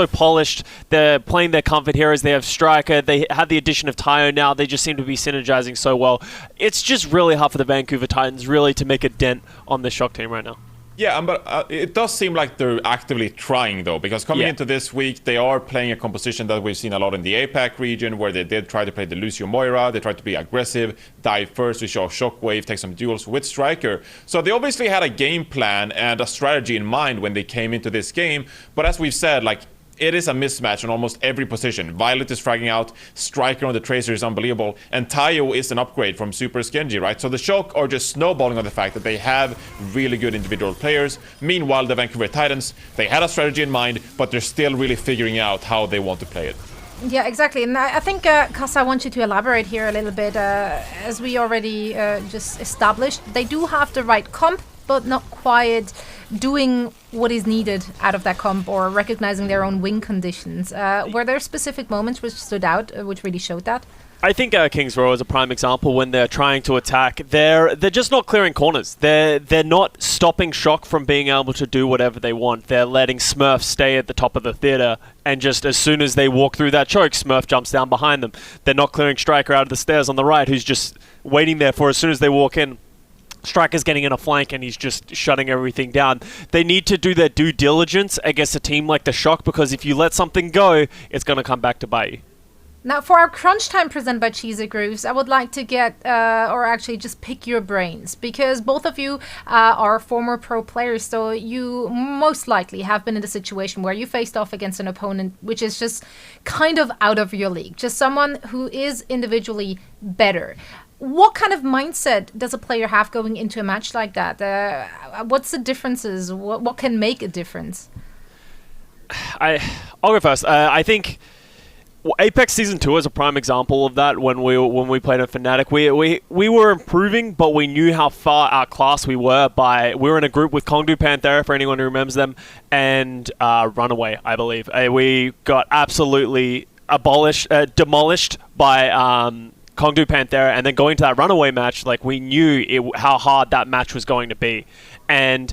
polished. They're playing their comfort heroes. They have Striker. They have the addition of Tayo now. They just seem to be synergizing so well. It's just really hard for the Vancouver Titans really to make a dent on the Shock team right now. Yeah, but it does seem like they're actively trying, though, because coming into this week, they are playing a composition that we've seen a lot in the APAC region, where they did try to play the Lucio Moira. They tried to be aggressive, dive first, we saw Shockwave, take some duels with Striker. So they obviously had a game plan and a strategy in mind when they came into this game. But as we've said, like, it is a mismatch on almost every position. Violet is fragging out, Striker on the Tracer is unbelievable, and Tayo is an upgrade from Super Skenji, right? So the Shock are just snowballing on the fact that they have really good individual players. Meanwhile, the Vancouver Titans, they had a strategy in mind, but they're still really figuring out how they want to play it. Yeah, exactly. And I think, Kasa, I want you to elaborate here a little bit. As we already just established, they do have the right comp, but not quite doing what is needed out of that comp or recognizing their own win conditions. Were there specific moments which stood out, which really showed that? I think Kings Row is a prime example. When they're trying to attack, they're just not clearing corners. They're not stopping Shock from being able to do whatever they want. They're letting Smurf stay at the top of the theater, and just as soon as they walk through that choke, Smurf jumps down behind them. They're not clearing Striker out of the stairs on the right, who's just waiting there for as soon as they walk in. Striker's getting in a flank and he's just shutting everything down. They need to do their due diligence against a team like the Shock, because if you let something go, it's going to come back to bite you. Now, for our crunch time presented by Cheesy Grooves, I would like to get, or actually just pick your brains, because both of you are former pro players, so you most likely have been in a situation where you faced off against an opponent which is just kind of out of your league, just someone who is individually better. What kind of mindset does a player have going into a match like that? What's the differences? What can make a difference? I'll go first. I think Apex Season 2 is a prime example of that. When we played in Fnatic, we were improving, but we knew how far outclassed we were. We were in a group with Chengdu Panthera, for anyone who remembers them, and Runaway, I believe. We got absolutely demolished by Chengdu Panthera, and then going to that Runaway match, like, we knew how hard that match was going to be. And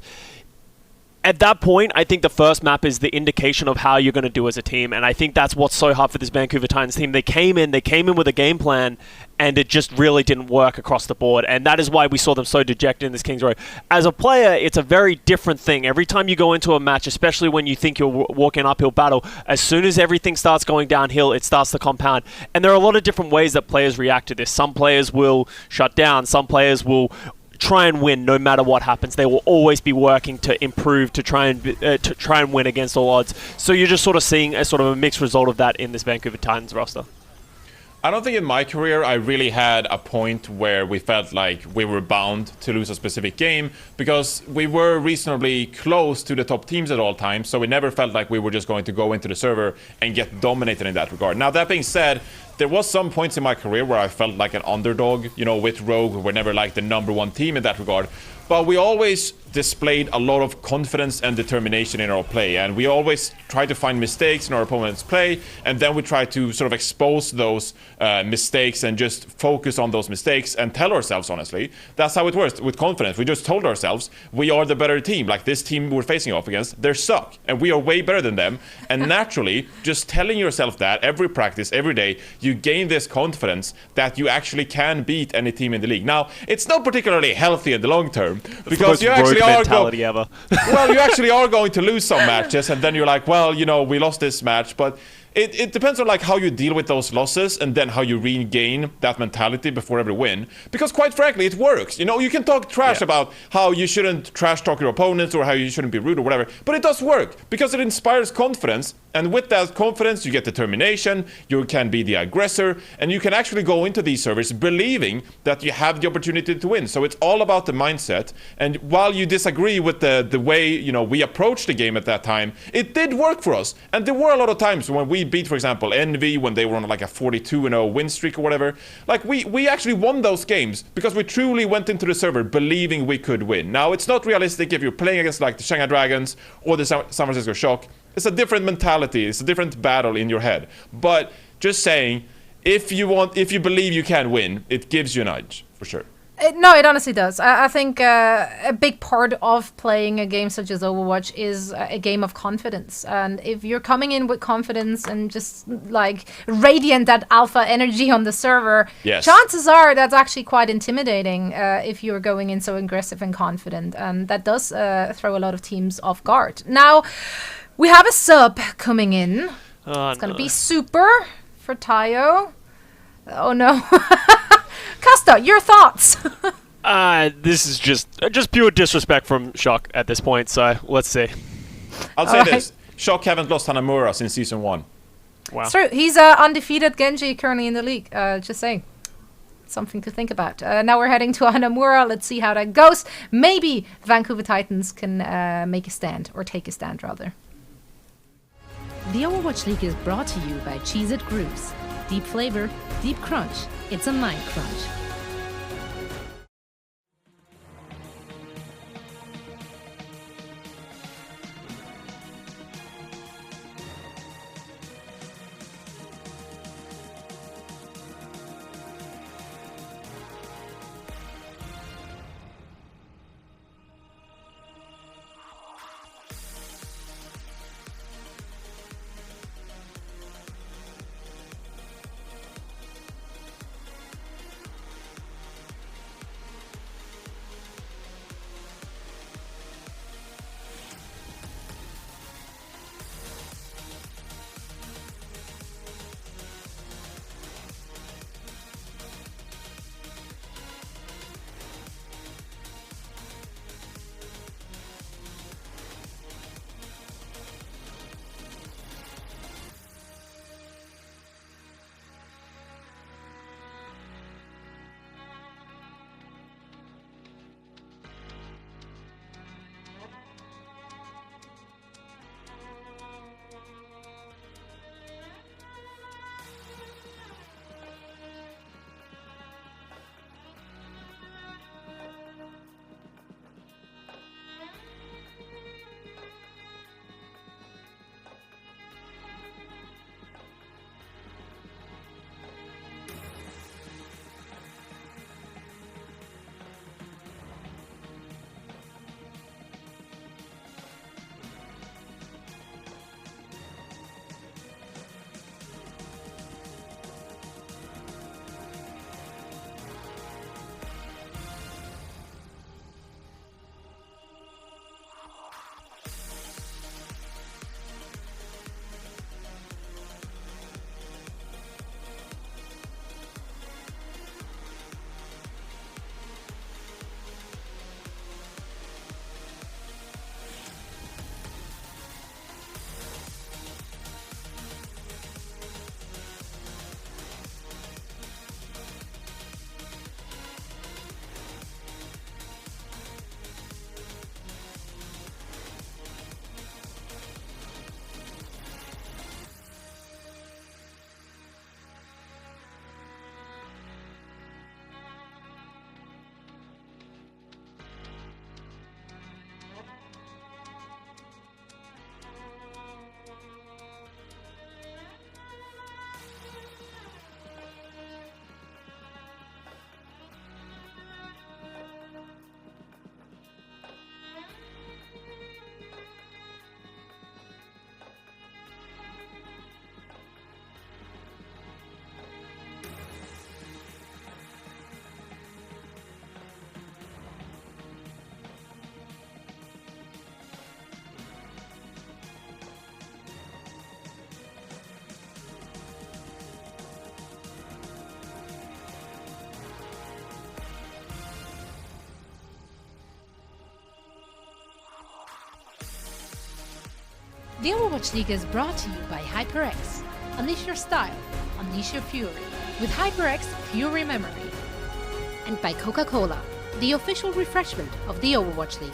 at that point, I think the first map is the indication of how you're going to do as a team, and I think that's what's so hard for this Vancouver Titans team. They came in with a game plan, and it just really didn't work across the board, and that is why we saw them so dejected in this Kings Row. As a player, it's a very different thing. Every time you go into a match, especially when you think you're walking an uphill battle, as soon as everything starts going downhill, it starts to compound. And there are a lot of different ways that players react to this. Some players will shut down. Some players will try and win no matter what happens. They will always be working to improve, to try and win against all odds. So you're just sort of seeing a sort of a mixed result of that in this Vancouver Titans roster. I don't think in my career I really had a point where we felt like we were bound to lose a specific game, because we were reasonably close to the top teams at all times, so we never felt like we were just going to go into the server and get dominated in that regard. Now, that being said, there was some points in my career where I felt like an underdog, you know, with Rogue. We were never like the #1 team in that regard, but we always displayed a lot of confidence and determination in our play, and we always try to find mistakes in our opponent's play, and then we try to sort of expose those mistakes and just focus on those mistakes and tell ourselves, honestly, that's how it works with confidence. We just told ourselves we are the better team. Like, this team we're facing off against, they suck, and we are way better than them. And naturally, just telling yourself that every practice, every day, you gain this confidence that you actually can beat any team in the league. Now, it's not particularly healthy in the long term, because you actually mentality ever. Well, you actually are going to lose some matches, and then you're like, well, you know, we lost this match, but it depends on like how you deal with those losses and then how you regain that mentality before every win. Because quite frankly, it works. You know, you can talk trash about how you shouldn't trash talk your opponents or how you shouldn't be rude or whatever, but it does work because it inspires confidence. And with that confidence, you get determination, you can be the aggressor, and you can actually go into these servers believing that you have the opportunity to win. So it's all about the mindset. And while you disagree with the way, you know, we approached the game at that time, it did work for us. And there were a lot of times when we beat, for example, Envy, when they were on like a 42-0 win streak or whatever. Like, we actually won those games because we truly went into the server believing we could win. Now, it's not realistic if you're playing against like the Shanghai Dragons or the San Francisco Shock. It's a different mentality. It's a different battle in your head. But just saying, if you believe you can win, it gives you an edge, for sure. No, it honestly does. I think a big part of playing a game such as Overwatch is a game of confidence. And if you're coming in with confidence and just like radiant that alpha energy on the server, chances are that's actually quite intimidating if you're going in so aggressive and confident. And that does throw a lot of teams off guard. Now, we have a sub coming in. It's going to be super for Tayo. Oh, no. Casta, your thoughts? This is just pure disrespect from Shock at this point, so let's see. I'll say this. Shock haven't lost Hanamura since Season 1. Wow. It's true. He's undefeated Genji currently in the league. Just saying. Something to think about. Now we're heading to Hanamura. Let's see how that goes. Maybe Vancouver Titans can make a stand, or take a stand, rather. The Overwatch League is brought to you by Cheez-It Grooves. Deep flavor, deep crunch. It's a mind crunch. The Overwatch League is brought to you by HyperX. Unleash your style, unleash your fury with HyperX Fury Memory. And by Coca-Cola, the official refreshment of the Overwatch League.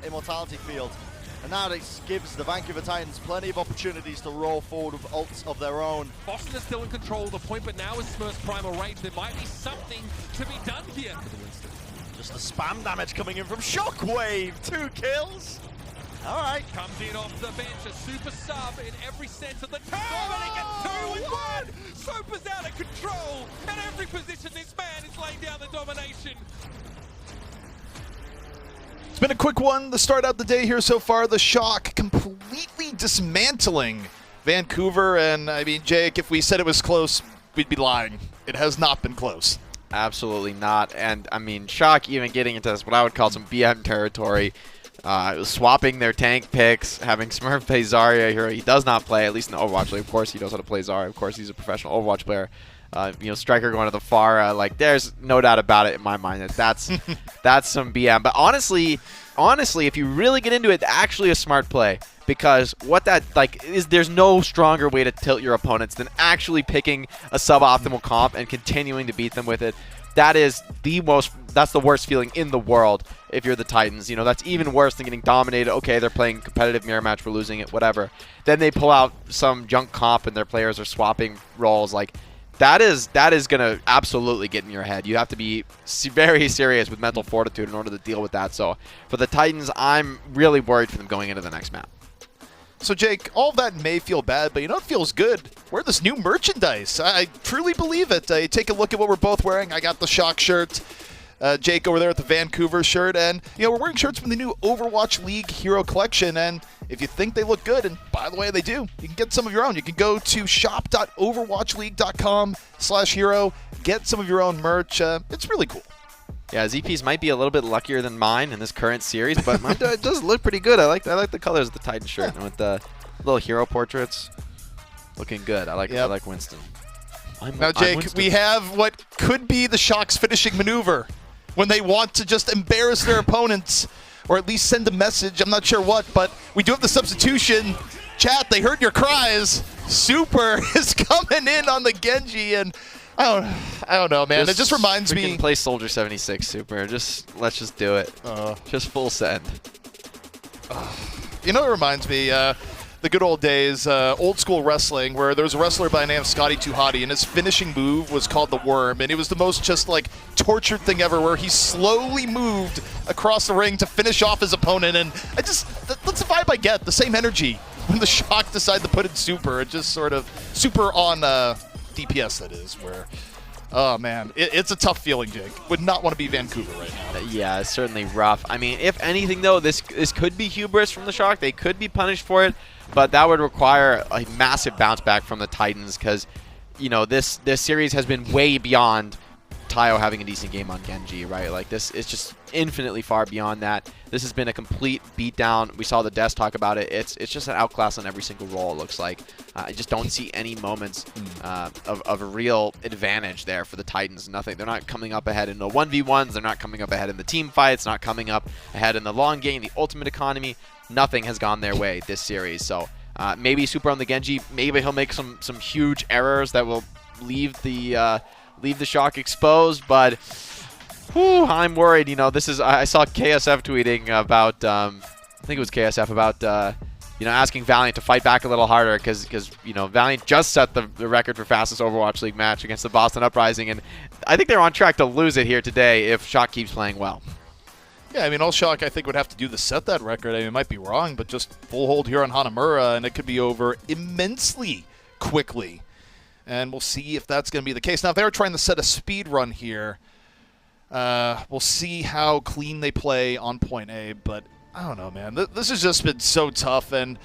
Immortality field. And now this gives the Vancouver Titans plenty of opportunities to roll forward with ults of their own. Boston is still in control of the point, but now with Smurf's Primal Rage, there might be something to be done here. Just the spam damage coming in from Shockwave. 2 kills. All right. Comes in off the bench, a super sub in every sense of the term, and he gets 2 with 1. Super's out of control. At every position, this man is laying down the domination. It's been a quick one to start out the day here so far. The Shock completely dismantling Vancouver. And, I mean, Jake, if we said it was close, we'd be lying. It has not been close. Absolutely not. And, I mean, Shock even getting into this, what I would call some BM territory. Swapping their tank picks, having Smurf play Zarya here. He does not play, at least in the Overwatch League. Of course, he knows how to play Zarya. Of course, he's a professional Overwatch player. Striker going to the far, like, there's no doubt about it in my mind that that's some BM. But honestly, if you really get into it, it's actually a smart play, because what that is, there's no stronger way to tilt your opponents than actually picking a suboptimal comp and continuing to beat them with it. That's the worst feeling in the world if you're the Titans. That's even worse than getting dominated. Okay, they're playing competitive mirror match, we're losing it, whatever. Then they pull out some junk comp and their players are swapping roles. Like, that is going to absolutely get in your head. You have to be very serious with mental fortitude in order to deal with that. So for the Titans, I'm really worried for them going into the next map. So, Jake, all of that may feel bad, but it feels good. Wear this new merchandise. I truly believe it. Take a look at what we're both wearing. I got the Shock shirt. Jake over there with the Vancouver shirt. And, we're wearing shirts from the new Overwatch League Hero Collection. And if you think they look good, and by the way, they do, you can get some of your own. You can go to shop.overwatchleague.com/hero, get some of your own merch. It's really cool. Yeah, ZPs might be a little bit luckier than mine in this current series, but mine does look pretty good. I like the colors of the Titan shirt, and with the little hero portraits, looking good. I like Winston. Now, Jake, we have what could be the Shock's finishing maneuver when they want to just embarrass their opponents, or at least send a message. I'm not sure what, but we do have the substitution. Chat, they heard your cries. Super is coming in on the Genji, and I don't know, man. It just reminds me. We can play Soldier 76 Super. Let's just do it. Just full send. It reminds me. The good old days, old school wrestling, where there was a wrestler by the name of Scotty Too Hotty, and his finishing move was called the Worm, and it was the most just tortured thing ever, where he slowly moved across the ring to finish off his opponent. And that's the vibe I get, the same energy when the Shock decide to put in Super. It just sort of super on DPS, that is, where, oh man, it's a tough feeling, Jake. Would not want to be Vancouver right now. Yeah, it's certainly rough. I mean, if anything though, this could be hubris from the Shock. They could be punished for it, but that would require a massive bounce back from the Titans, because this series has been way beyond Tayo having a decent game on Genji, right? Like, this is just infinitely far beyond that. This has been a complete beatdown. We saw the Des talk about it. It's just an outclass on every single role, it looks like. I just don't see any moments of a real advantage there for the Titans. Nothing. They're not coming up ahead in the 1v1s. They're not coming up ahead in the team fights. Not coming up ahead in the long game, the ultimate economy. Nothing has gone their way this series. So maybe Super on the Genji. Maybe he'll make some huge errors that will leave the Shock exposed, but I'm worried. I saw KSF tweeting about, I think it was KSF, about asking Valiant to fight back a little harder, because Valiant just set the record for fastest Overwatch League match against the Boston Uprising, and I think they're on track to lose it here today if Shock keeps playing well. Yeah, I mean, all Shock, I think, would have to do to set that record. I mean, it might be wrong, but just full hold here on Hanamura, and it could be over immensely quickly. And we'll see if that's going to be the case. Now, if they're trying to set a speed run here, we'll see how clean they play on point A. But I don't know, man. This has just been so tough. And,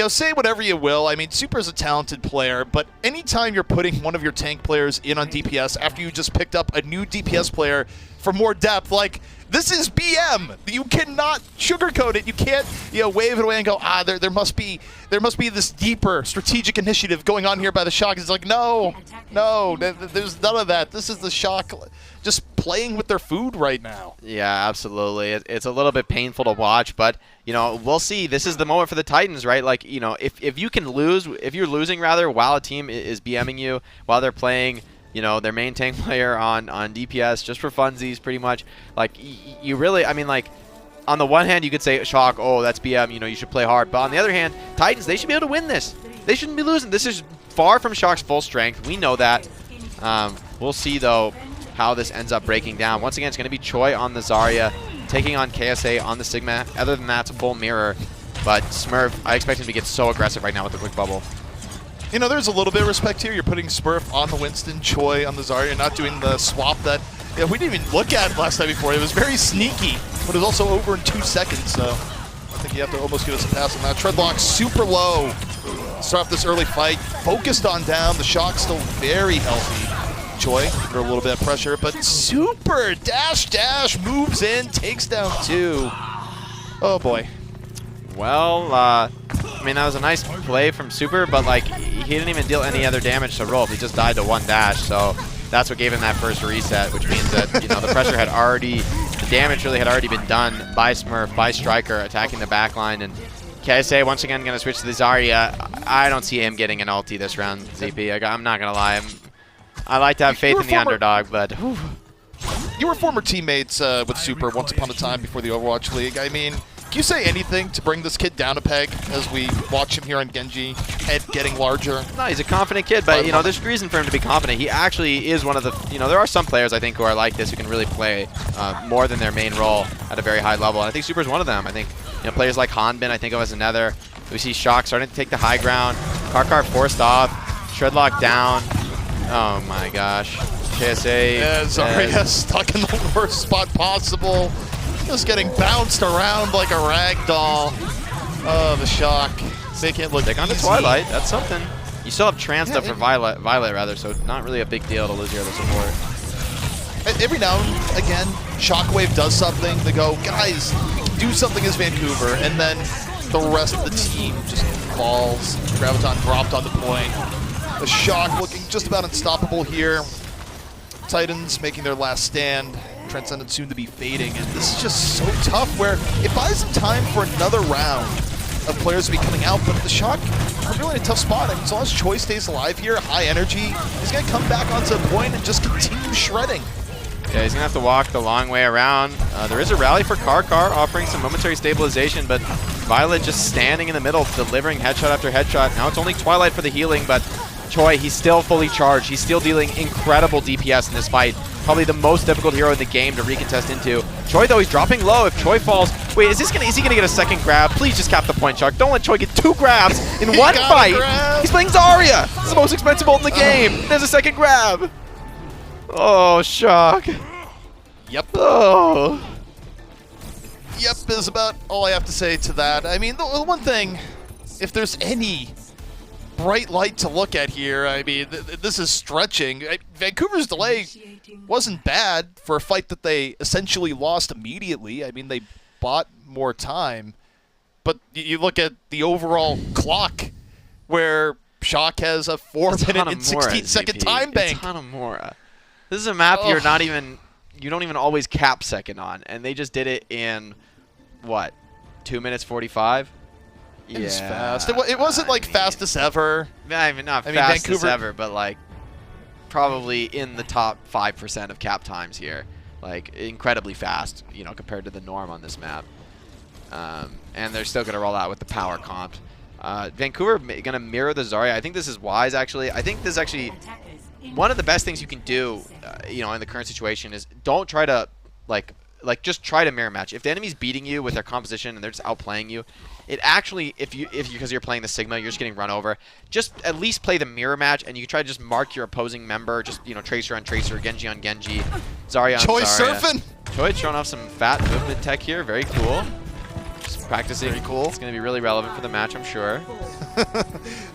say whatever you will. I mean, Super's a talented player, but anytime you're putting one of your tank players in on DPS after you just picked up a new DPS player for more depth. Like, this is BM. You cannot sugarcoat it. You can't, wave it away and go, there must be this deeper strategic initiative going on here by the Shock. It's like, no, there's none of that. This is the Shock just playing with their food right now. Yeah, absolutely. It's a little bit painful to watch, but we'll see. This is the moment for the Titans, right? Like, if you can lose, if you're losing rather while a team is BMing you, while they're playing their main tank player on DPS just for funsies, pretty much. Like, you really, like, on the one hand, you could say, Shock, oh, that's BM, you should play hard. But on the other hand, Titans, they should be able to win this. They shouldn't be losing. This is far from Shock's full strength. We know that. We'll see, though, how this ends up breaking down. Once again, it's going to be Choi on the Zarya, taking on KSA on the Sigma. Other than that, it's a full mirror. But Smurf, I expect him to get so aggressive right now with the quick bubble. There's a little bit of respect here. You're putting Smurf on the Winston, Choi on the Zarya, not doing the swap that we didn't even look at last time before. It was very sneaky, but it was also over in 2 seconds, so I think you have to almost give us a pass on that. Treadlock super low. Start off this early fight. Focused on down. The Shock still very healthy. Choi under a little bit of pressure, but super dash moves in, takes down 2. Oh boy. Well, that was a nice play from Super, but like he didn't even deal any other damage to Rolf. He just died to 1 dash, so that's what gave him that first reset, which means that the pressure had already, the damage really had already been done by Smurf, by Striker, attacking the backline. And KSA once again going to switch to the Zarya. I don't see him getting an ulti this round, ZP. I'm not gonna lie. I like to have faith in the underdog, but whew. You were former teammates with Super once upon a time before the Overwatch League. Can you say anything to bring this kid down a peg as we watch him here on Genji, head getting larger? No, he's a confident kid, but there's reason for him to be confident. He actually is one of the, there are some players I think who are like this, who can really play more than their main role at a very high level. And I think Super's one of them. I think players like Hanbin I think of as another. We see Shock starting to take the high ground. Karkar forced off, Treadlock down. Oh my gosh. KSA. Yeah, Zarya stuck in the worst spot possible. Just getting bounced around like a rag doll. Oh, the Shock. They can't look. Take on the Twilight. That's something. You still have Trans up for Violet rather, so not really a big deal to lose your other support. Every now and again, Shockwave does something. They go, guys, we can do something as Vancouver, and then the rest of the team just falls. Graviton dropped on the point. The Shock looking just about unstoppable here. Titans making their last stand. Transcendent soon to be fading, and this is just so tough where it buys them time for another round of players to be coming out, but the Shock are really in a tough spot. As long as Choi stays alive here, high energy, he's going to come back onto the point and just continue shredding. Yeah, he's going to have to walk the long way around. There is a rally for Karkar, offering some momentary stabilization, but Violet just standing in the middle, delivering headshot after headshot. Now it's only Twilight for the healing, but Choi, he's still fully charged. He's still dealing incredible DPS in this fight. Probably the most difficult hero in the game to recontest into. Choi, though, he's dropping low. If Choi falls... Wait, is he going to get a second grab? Please just cap the point, Chuck. Don't let Choi get 2 grabs in one fight. He's playing Zarya. This is the most expensive ult in the game. There's a second grab. Oh, Shock. Yep. Oh. Yep is about all I have to say to that. The one thing, if there's any bright light to look at here, this is stretching. Vancouver's delay wasn't bad for a fight that they essentially lost immediately. They bought more time. But you look at the overall clock, where Shock has a 4-minute and 16-second time bank. It's Hanamura. This is a map you don't even always cap second on, and they just did it in, what, 2 minutes 45? It was fast. It wasn't like fastest ever. Not fastest Vancouver ever, but like probably in the top 5% of cap times here. Like incredibly fast, compared to the norm on this map. And they're still going to roll out with the power comp. Vancouver going to mirror the Zarya. I think this is wise, actually. I think this is actually one of the best things you can do, in the current situation is don't try to just try to mirror match. If the enemy's beating you with their composition and they're just outplaying you, it actually, if because you're playing the Sigma, you're just getting run over, just at least play the mirror match, and you try to just mark your opposing member, just, Tracer on Tracer, Genji on Genji, Zarya on Choi Zarya. surfing! Choi showing off some fat movement tech here, very cool. Just practicing. Very cool. It's going to be really relevant for the match, I'm sure.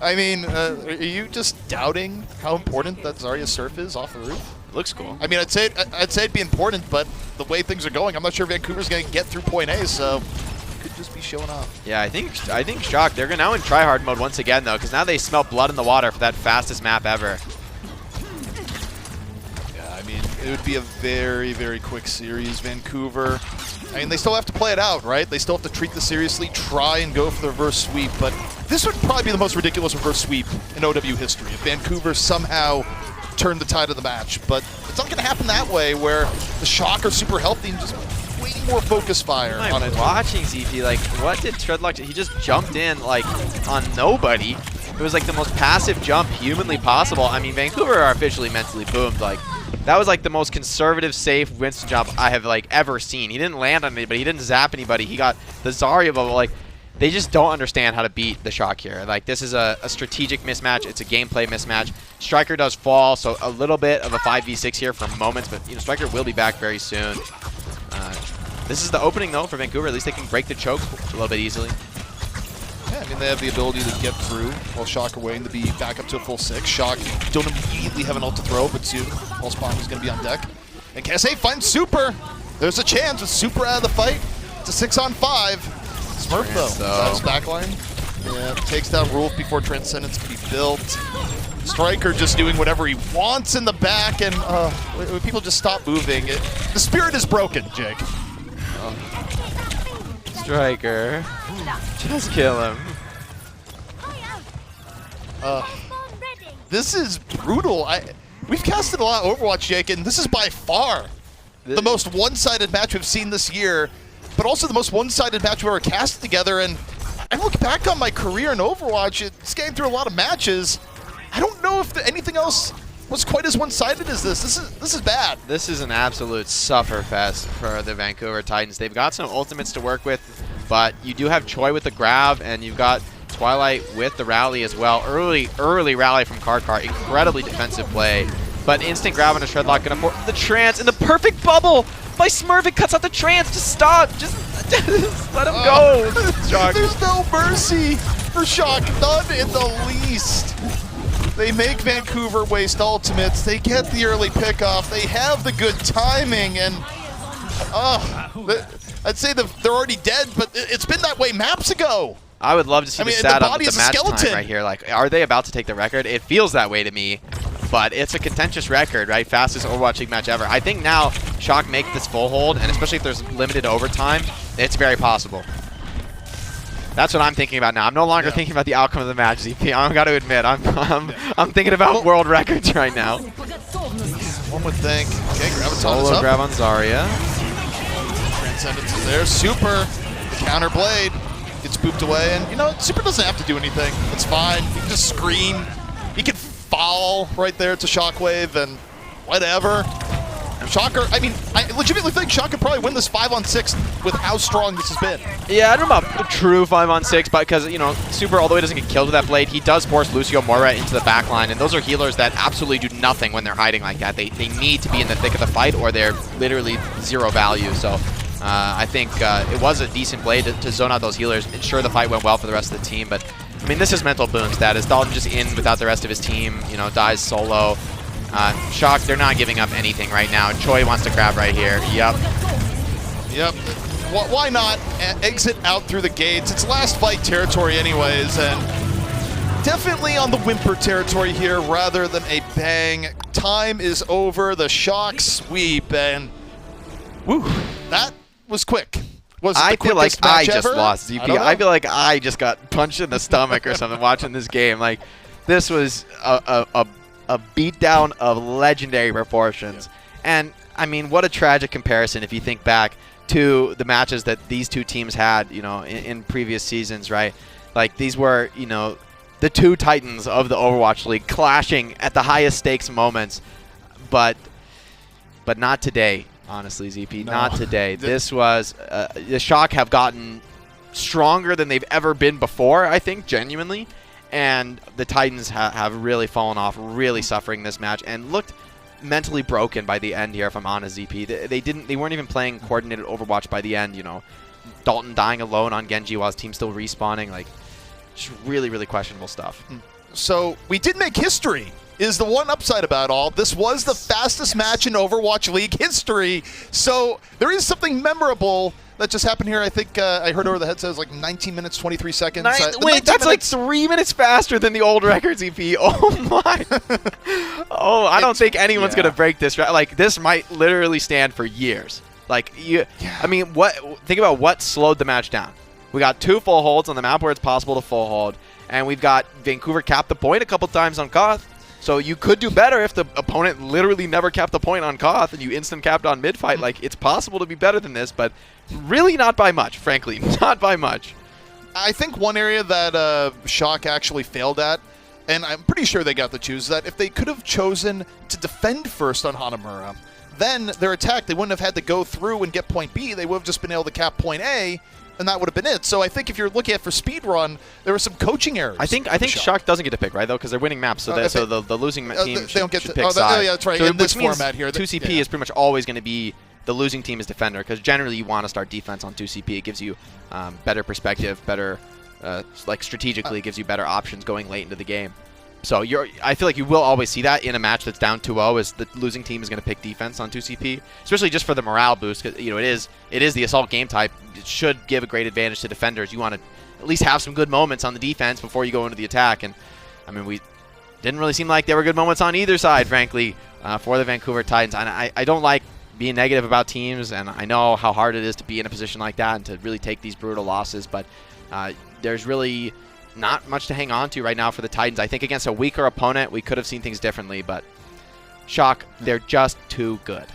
Are you just doubting how important that Zarya surf is off the roof? Looks cool. I mean, I'd say it'd be important, but the way things are going, I'm not sure Vancouver's going to get through point A, so could just be showing off. Yeah, I think Shock, they're now in tryhard mode once again, though, because now they smell blood in the water for that fastest map ever. Yeah, I mean, it would be a very, very quick series, Vancouver. I mean, they still have to play it out, right? They still have to treat this seriously, try and go for the reverse sweep, but this would probably be the most ridiculous reverse sweep in OW history if Vancouver somehow turned the tide of the match. But it's not going to happen that way, where the Shock are super healthy and just way more focus fire on it. Watching ZP, like, what did Treadlock do? He just jumped in, like, on nobody. It was, like, the most passive jump humanly possible. I mean, Vancouver are officially mentally boomed. Like, that was, like, the most conservative, safe Winston jump I have, like, ever seen. He didn't land on anybody. He didn't zap anybody. He got the Zarya bubble. Like, they just don't understand how to beat the Shock here. Like, this is a strategic mismatch. It's a gameplay mismatch. Striker does fall, so a little bit of a 5v6 here for moments, but, you know, Striker will be back very soon. This is the opening, though, for Vancouver. At least they can break the choke a little bit easily. Yeah, I mean, they have the ability to get through while Shock are waiting to be back up to a full 6. Shock don't immediately have an ult to throw, but soon Pulse Bomb is going to be on deck. And KSA finds Super. There's a chance with Super out of the fight. It's a 6-on-5. Smurf, though. That's backline. Yeah, takes down Rolf before Transcendence can be built. Striker just doing whatever he wants in the back, and when people just stop moving, the spirit is broken, Jake. Striker. Just kill him. This is brutal. We've casted a lot of Overwatch, Jake, and this is by far the most one-sided match we've seen this year, but also the most one-sided match we've ever casted together. And I look back on my career in Overwatch, it's getting through a lot of matches. I don't know if anything else was quite as one-sided as this. This is bad. This is an absolute sufferfest for the Vancouver Titans. They've got some ultimates to work with, but you do have Choi with the grab, and you've got Twilight with the rally as well. Early rally from Karkar. Incredibly defensive play, but instant grab on a Shredlock gonna force the trance, and the perfect bubble by Smurf. It cuts out the trance. Just stop. Just let him go. There's no mercy for Shock. None in the least. They make Vancouver waste ultimates. They get the early pickoff. They have the good timing, and I'd say they're already dead, but it's been that way maps ago. I would love to see the stat on the match skeleton time right here. Like, are they about to take the record? It feels that way to me, but it's a contentious record, right? Fastest Overwatch League match ever. I think now Shock make this full hold, and especially if there's limited overtime, it's very possible. That's what I'm thinking about now. I'm no longer thinking about the outcome of the match, ZP. I've got to admit, I'm thinking about world records right now. One would think. Okay, Graviton Solo is up. grab on Zarya. Transcendence is there. Super, the counter blade, gets booped away, and you know, Super doesn't have to do anything. It's fine. He can just scream. He can foul right there to Shockwave and whatever. Shocker, I mean, I legitimately think Shock could probably win this 5-on-6 with how strong this has been. Yeah, I don't know about a true 5-on-6, but because, you know, Super, although he doesn't get killed with that blade, he does force Lucio Moira into the back line, and those are healers that absolutely do nothing when they're hiding like that. They need to be in the thick of the fight, or they're literally zero value. So I think it was a decent blade to zone out those healers, ensure the fight went well for the rest of the team. But, I mean, this is mental boom status. Dalton just in without the rest of his team, you know, dies solo. Shock, they're not giving up anything right now. Choi wants to grab right here. Yep. Why not exit out through the gates? It's last fight territory anyways, and definitely on the whimper territory here rather than a bang. Time is over. The Shock sweep, and woo, that was quick. Was it the I feel like quickest match I just ever? lost, ZP. I feel like I just got punched in the stomach or something watching this game. Like, this was a beatdown of legendary proportions. And, I mean, what a tragic comparison if you think back to the matches that these two teams had, you know, in previous seasons, right? Like, these were, you know, the two titans of the Overwatch League clashing at the highest stakes moments. But not today, honestly, ZP. No. Not today. This was, the Shock have gotten stronger than they've ever been before, I think, genuinely. And the Titans have really fallen off, really suffering this match, and looked mentally broken by the end here, if I'm honest, ZP. They weren't even playing coordinated Overwatch by the end, you know. Dalton dying alone on Genji while his team's still respawning, like, just really, really questionable stuff. So we did make history is the one upside about all. This was the fastest match in Overwatch League history, so there is something memorable that just happened here. I think I heard over the headset it was like 19 minutes, 23 seconds. Wait, that's like 3 minutes faster than the old records, EP. Oh, my. Oh, I don't think anyone's going to break this. Like, this might literally stand for years. Like, I mean, think about what slowed the match down. We got 2 full holds on the map where it's possible to full hold, and we've got Vancouver cap the point a couple times on Koth. So you could do better if the opponent literally never capped the point on Koth and you instant capped on mid-fight. Like, it's possible to be better than this, but really not by much, frankly. Not by much. I think one area that Shock actually failed at, and I'm pretty sure they got to choose, that if they could have chosen to defend first on Hanamura, then their attack, they wouldn't have had to go through and get point B. They would have just been able to cap point A, and that would have been it. So I think if you're looking at for speed run, there were some coaching errors. I think Shock doesn't get to pick, right, though, because they're winning maps. So, so the losing team should pick side. Oh, yeah, that's right. So in this which means format here, 2CP is pretty much always going to be the losing team is defender, because generally you want to start defense on 2CP. It gives you better perspective, better like strategically gives you better options going late into the game. So I feel like you will always see that in a match that's down 2-0, is the losing team is going to pick defense on 2CP, especially just for the morale boost. Because it is the assault game type. It should give a great advantage to defenders. You want to at least have some good moments on the defense before you go into the attack. And I mean, we didn't really seem like there were good moments on either side, frankly, for the Vancouver Titans. And I don't like being negative about teams, and I know how hard it is to be in a position like that and to really take these brutal losses. But there's really not much to hang on to right now for the Titans. I think against a weaker opponent, we could have seen things differently, but Shock, they're just too good.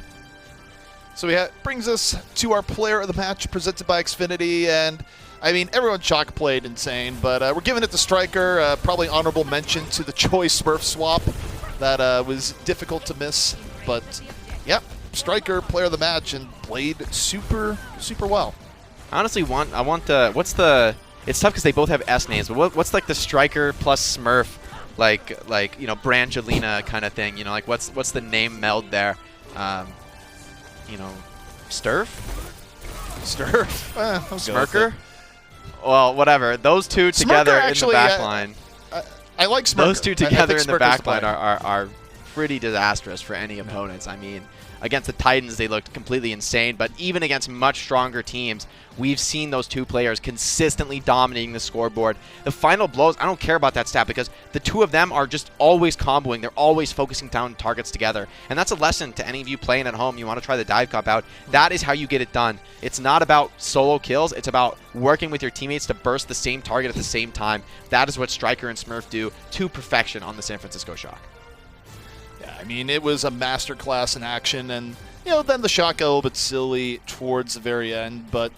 So brings us to our player of the match presented by Xfinity, and I mean, everyone Shock played insane, but we're giving it to Striker. Probably honorable mention to the Choi Smurf swap. That was difficult to miss, but yeah, Striker, player of the match, and played super, super well. I honestly want the, what's the, it's tough because they both have S names, but what's like the Striker plus Smurf, like you know, Brangelina kind of thing, you know, like what's the name meld there? You know, Sturf? Smirker? Well, whatever. Those two together actually, in the back line. I like Smirker. Those two together in the back line are pretty disastrous for any opponents. I mean, against the Titans, they looked completely insane, but even against much stronger teams, we've seen those two players consistently dominating the scoreboard. The final blows, I don't care about that stat because the two of them are just always comboing. They're always focusing down targets together, and that's a lesson to any of you playing at home. You want to try the dive cop out. That is how you get it done. It's not about solo kills. It's about working with your teammates to burst the same target at the same time. That is what Striker and Smurf do to perfection on the San Francisco Shock. Yeah, I mean, it was a masterclass in action, and, you know, then the Shock got a little bit silly towards the very end, but,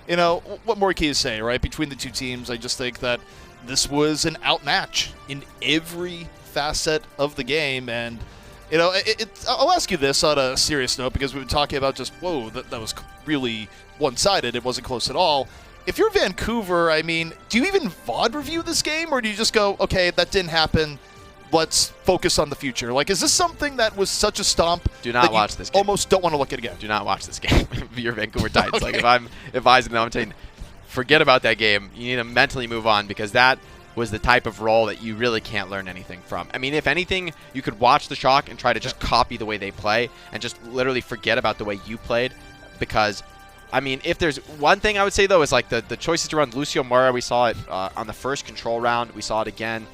you know, what more can you say, right? Between the two teams, I just think that this was an outmatch in every facet of the game, and, you know, I'll ask you this on a serious note, because we've been talking about just, whoa, that was really one-sided, it wasn't close at all. If you're Vancouver, I mean, do you even VOD review this game, or do you just go, okay, that didn't happen, let's focus on the future? Like, is this something that was such a stomp? Do not watch this game. Almost don't want to look at it again. Do not watch this game. If you're Vancouver Titans. Okay. Like, if I'm advising them, I'm saying, forget about that game. You need to mentally move on, because that was the type of role that you really can't learn anything from. I mean, if anything, you could watch the Shock and try to just copy the way they play and just literally forget about the way you played, because I mean, if there's one thing I would say, though, is like the choices to run Lucio Mora. We saw it on the first control round. We saw it again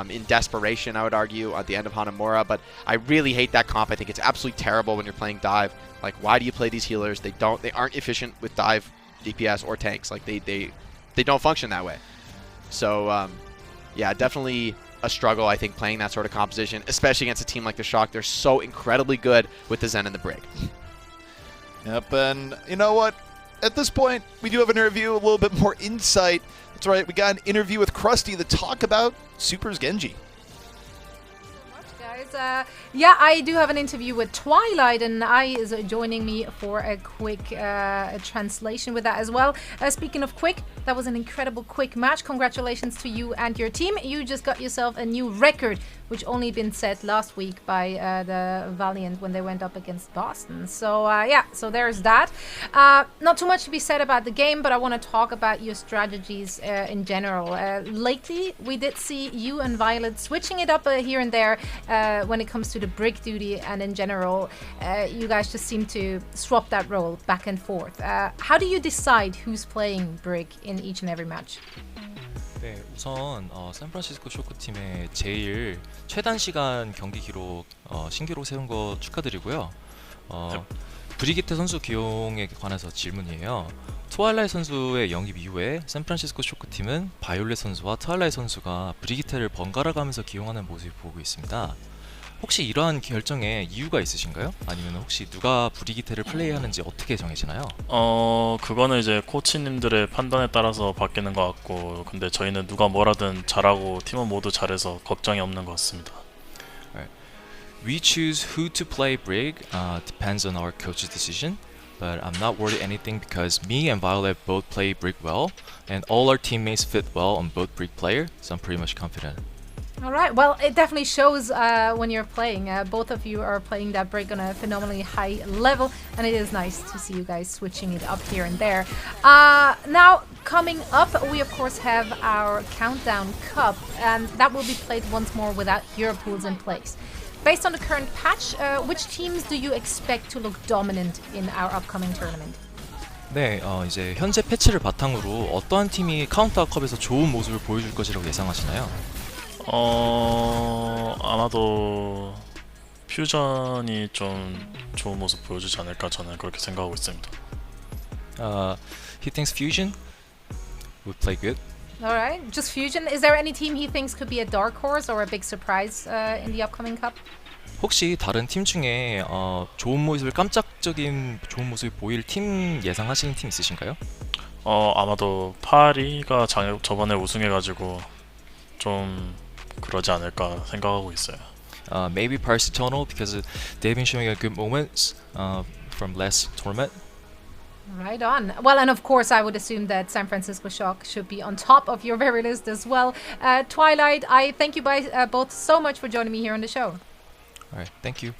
in desperation, I would argue, at the end of Hanamura. But I really hate that comp. I think it's absolutely terrible when you're playing dive. Like, why do you play these healers? They aren't efficient with dive, DPS, or tanks. Like, they don't function that way. So, yeah, definitely a struggle, I think, playing that sort of composition, especially against a team like the Shock. They're so incredibly good with the Zen and the Brig. Yep, and you know what? At this point, we do have an interview, a little bit more insight. That's right, we got an interview with Krusty to talk about Super's Genji. Guys, yeah, I do have an interview with Twilight, and I is joining me for a quick translation with that as well. Speaking of quick, that was an incredible quick match. Congratulations to you and your team. You just got yourself a new record which only been set last week by the Valiant when they went up against Boston. So so there's that. Not too much to be said about the game, but I want to talk about your strategies in general. Lately, we did see you and Violet switching it up here and there when it comes to the brick duty, and in general, you guys just seem to swap that role back and forth. How do you decide who's playing brick in each and every match? 네, 우선 샌프란시스코 쇼크팀의 제일 최단 시간 경기 기록 신기록 세운 거 축하드리고요. 브리기테 선수 기용에 관해서 질문이에요. 트와일라이트 선수의 영입 이후에 샌프란시스코 쇼크팀은 바이올렛 선수와 트와일라이트 선수가 브리기테를 번갈아 가면서 기용하는 모습을 보고 있습니다. 혹시 이러한 결정에 이유가 있으신가요? 아니면 혹시 누가 브리기테를 플레이하는지 어떻게 정해지나요? 그거는 이제 코치님들의 판단에 따라서 바뀌는 것 같고, 근데 저희는 누가 뭐라든 잘하고 팀원 모두 잘해서 걱정이 없는 것 같습니다. We choose who to play Brig depends on our coach's decision, but I'm not worried anything because me and Violet both play Brig well, and all our teammates fit well on both Brig player, so I'm pretty much confident. All right. Well, it definitely shows when you're playing. Both of you are playing that break on a phenomenally high level, and it is nice to see you guys switching it up here and there. Now, coming up, we of course have our Countdown Cup, and that will be played once more without hero pools in place. Based on the current patch, which teams do you expect to look dominant in our upcoming tournament? 네, 이제 현재 패치를 바탕으로 어떠한 팀이 카운터컵에서 좋은 모습을 보여줄 것이라고 예상하시나요? 아마도 퓨전이 좀 좋은 모습 보여주지 않을까 저는 그렇게 생각하고 있습니다. He thinks Fusion would play good. All right, just Fusion. Is there any team he thinks could be a dark horse or a big surprise in the upcoming cup? 혹시 다른 팀 중에 좋은 모습을 깜짝적인 좋은 모습을 보일 팀 예상하시는 팀 있으신가요? 아마도 파리가 저번에 우승해가지고 좀 그러지 않을까 생각하고 있어요. Maybe Paris Eternal because they've been showing a good moments from last tournament. Right on. Well, and of course, I would assume that San Francisco Shock should be on top of your very list as well. Twilight, I thank you both so much for joining me here on the show. All right, thank you.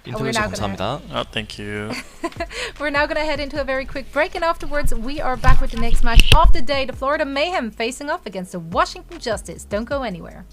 인터뷰에서 감사합니다. Thank you. We're now going to head into a very quick break, and afterwards we are back with the next match of the day, the Florida Mayhem facing off against the Washington Justice. Don't go anywhere.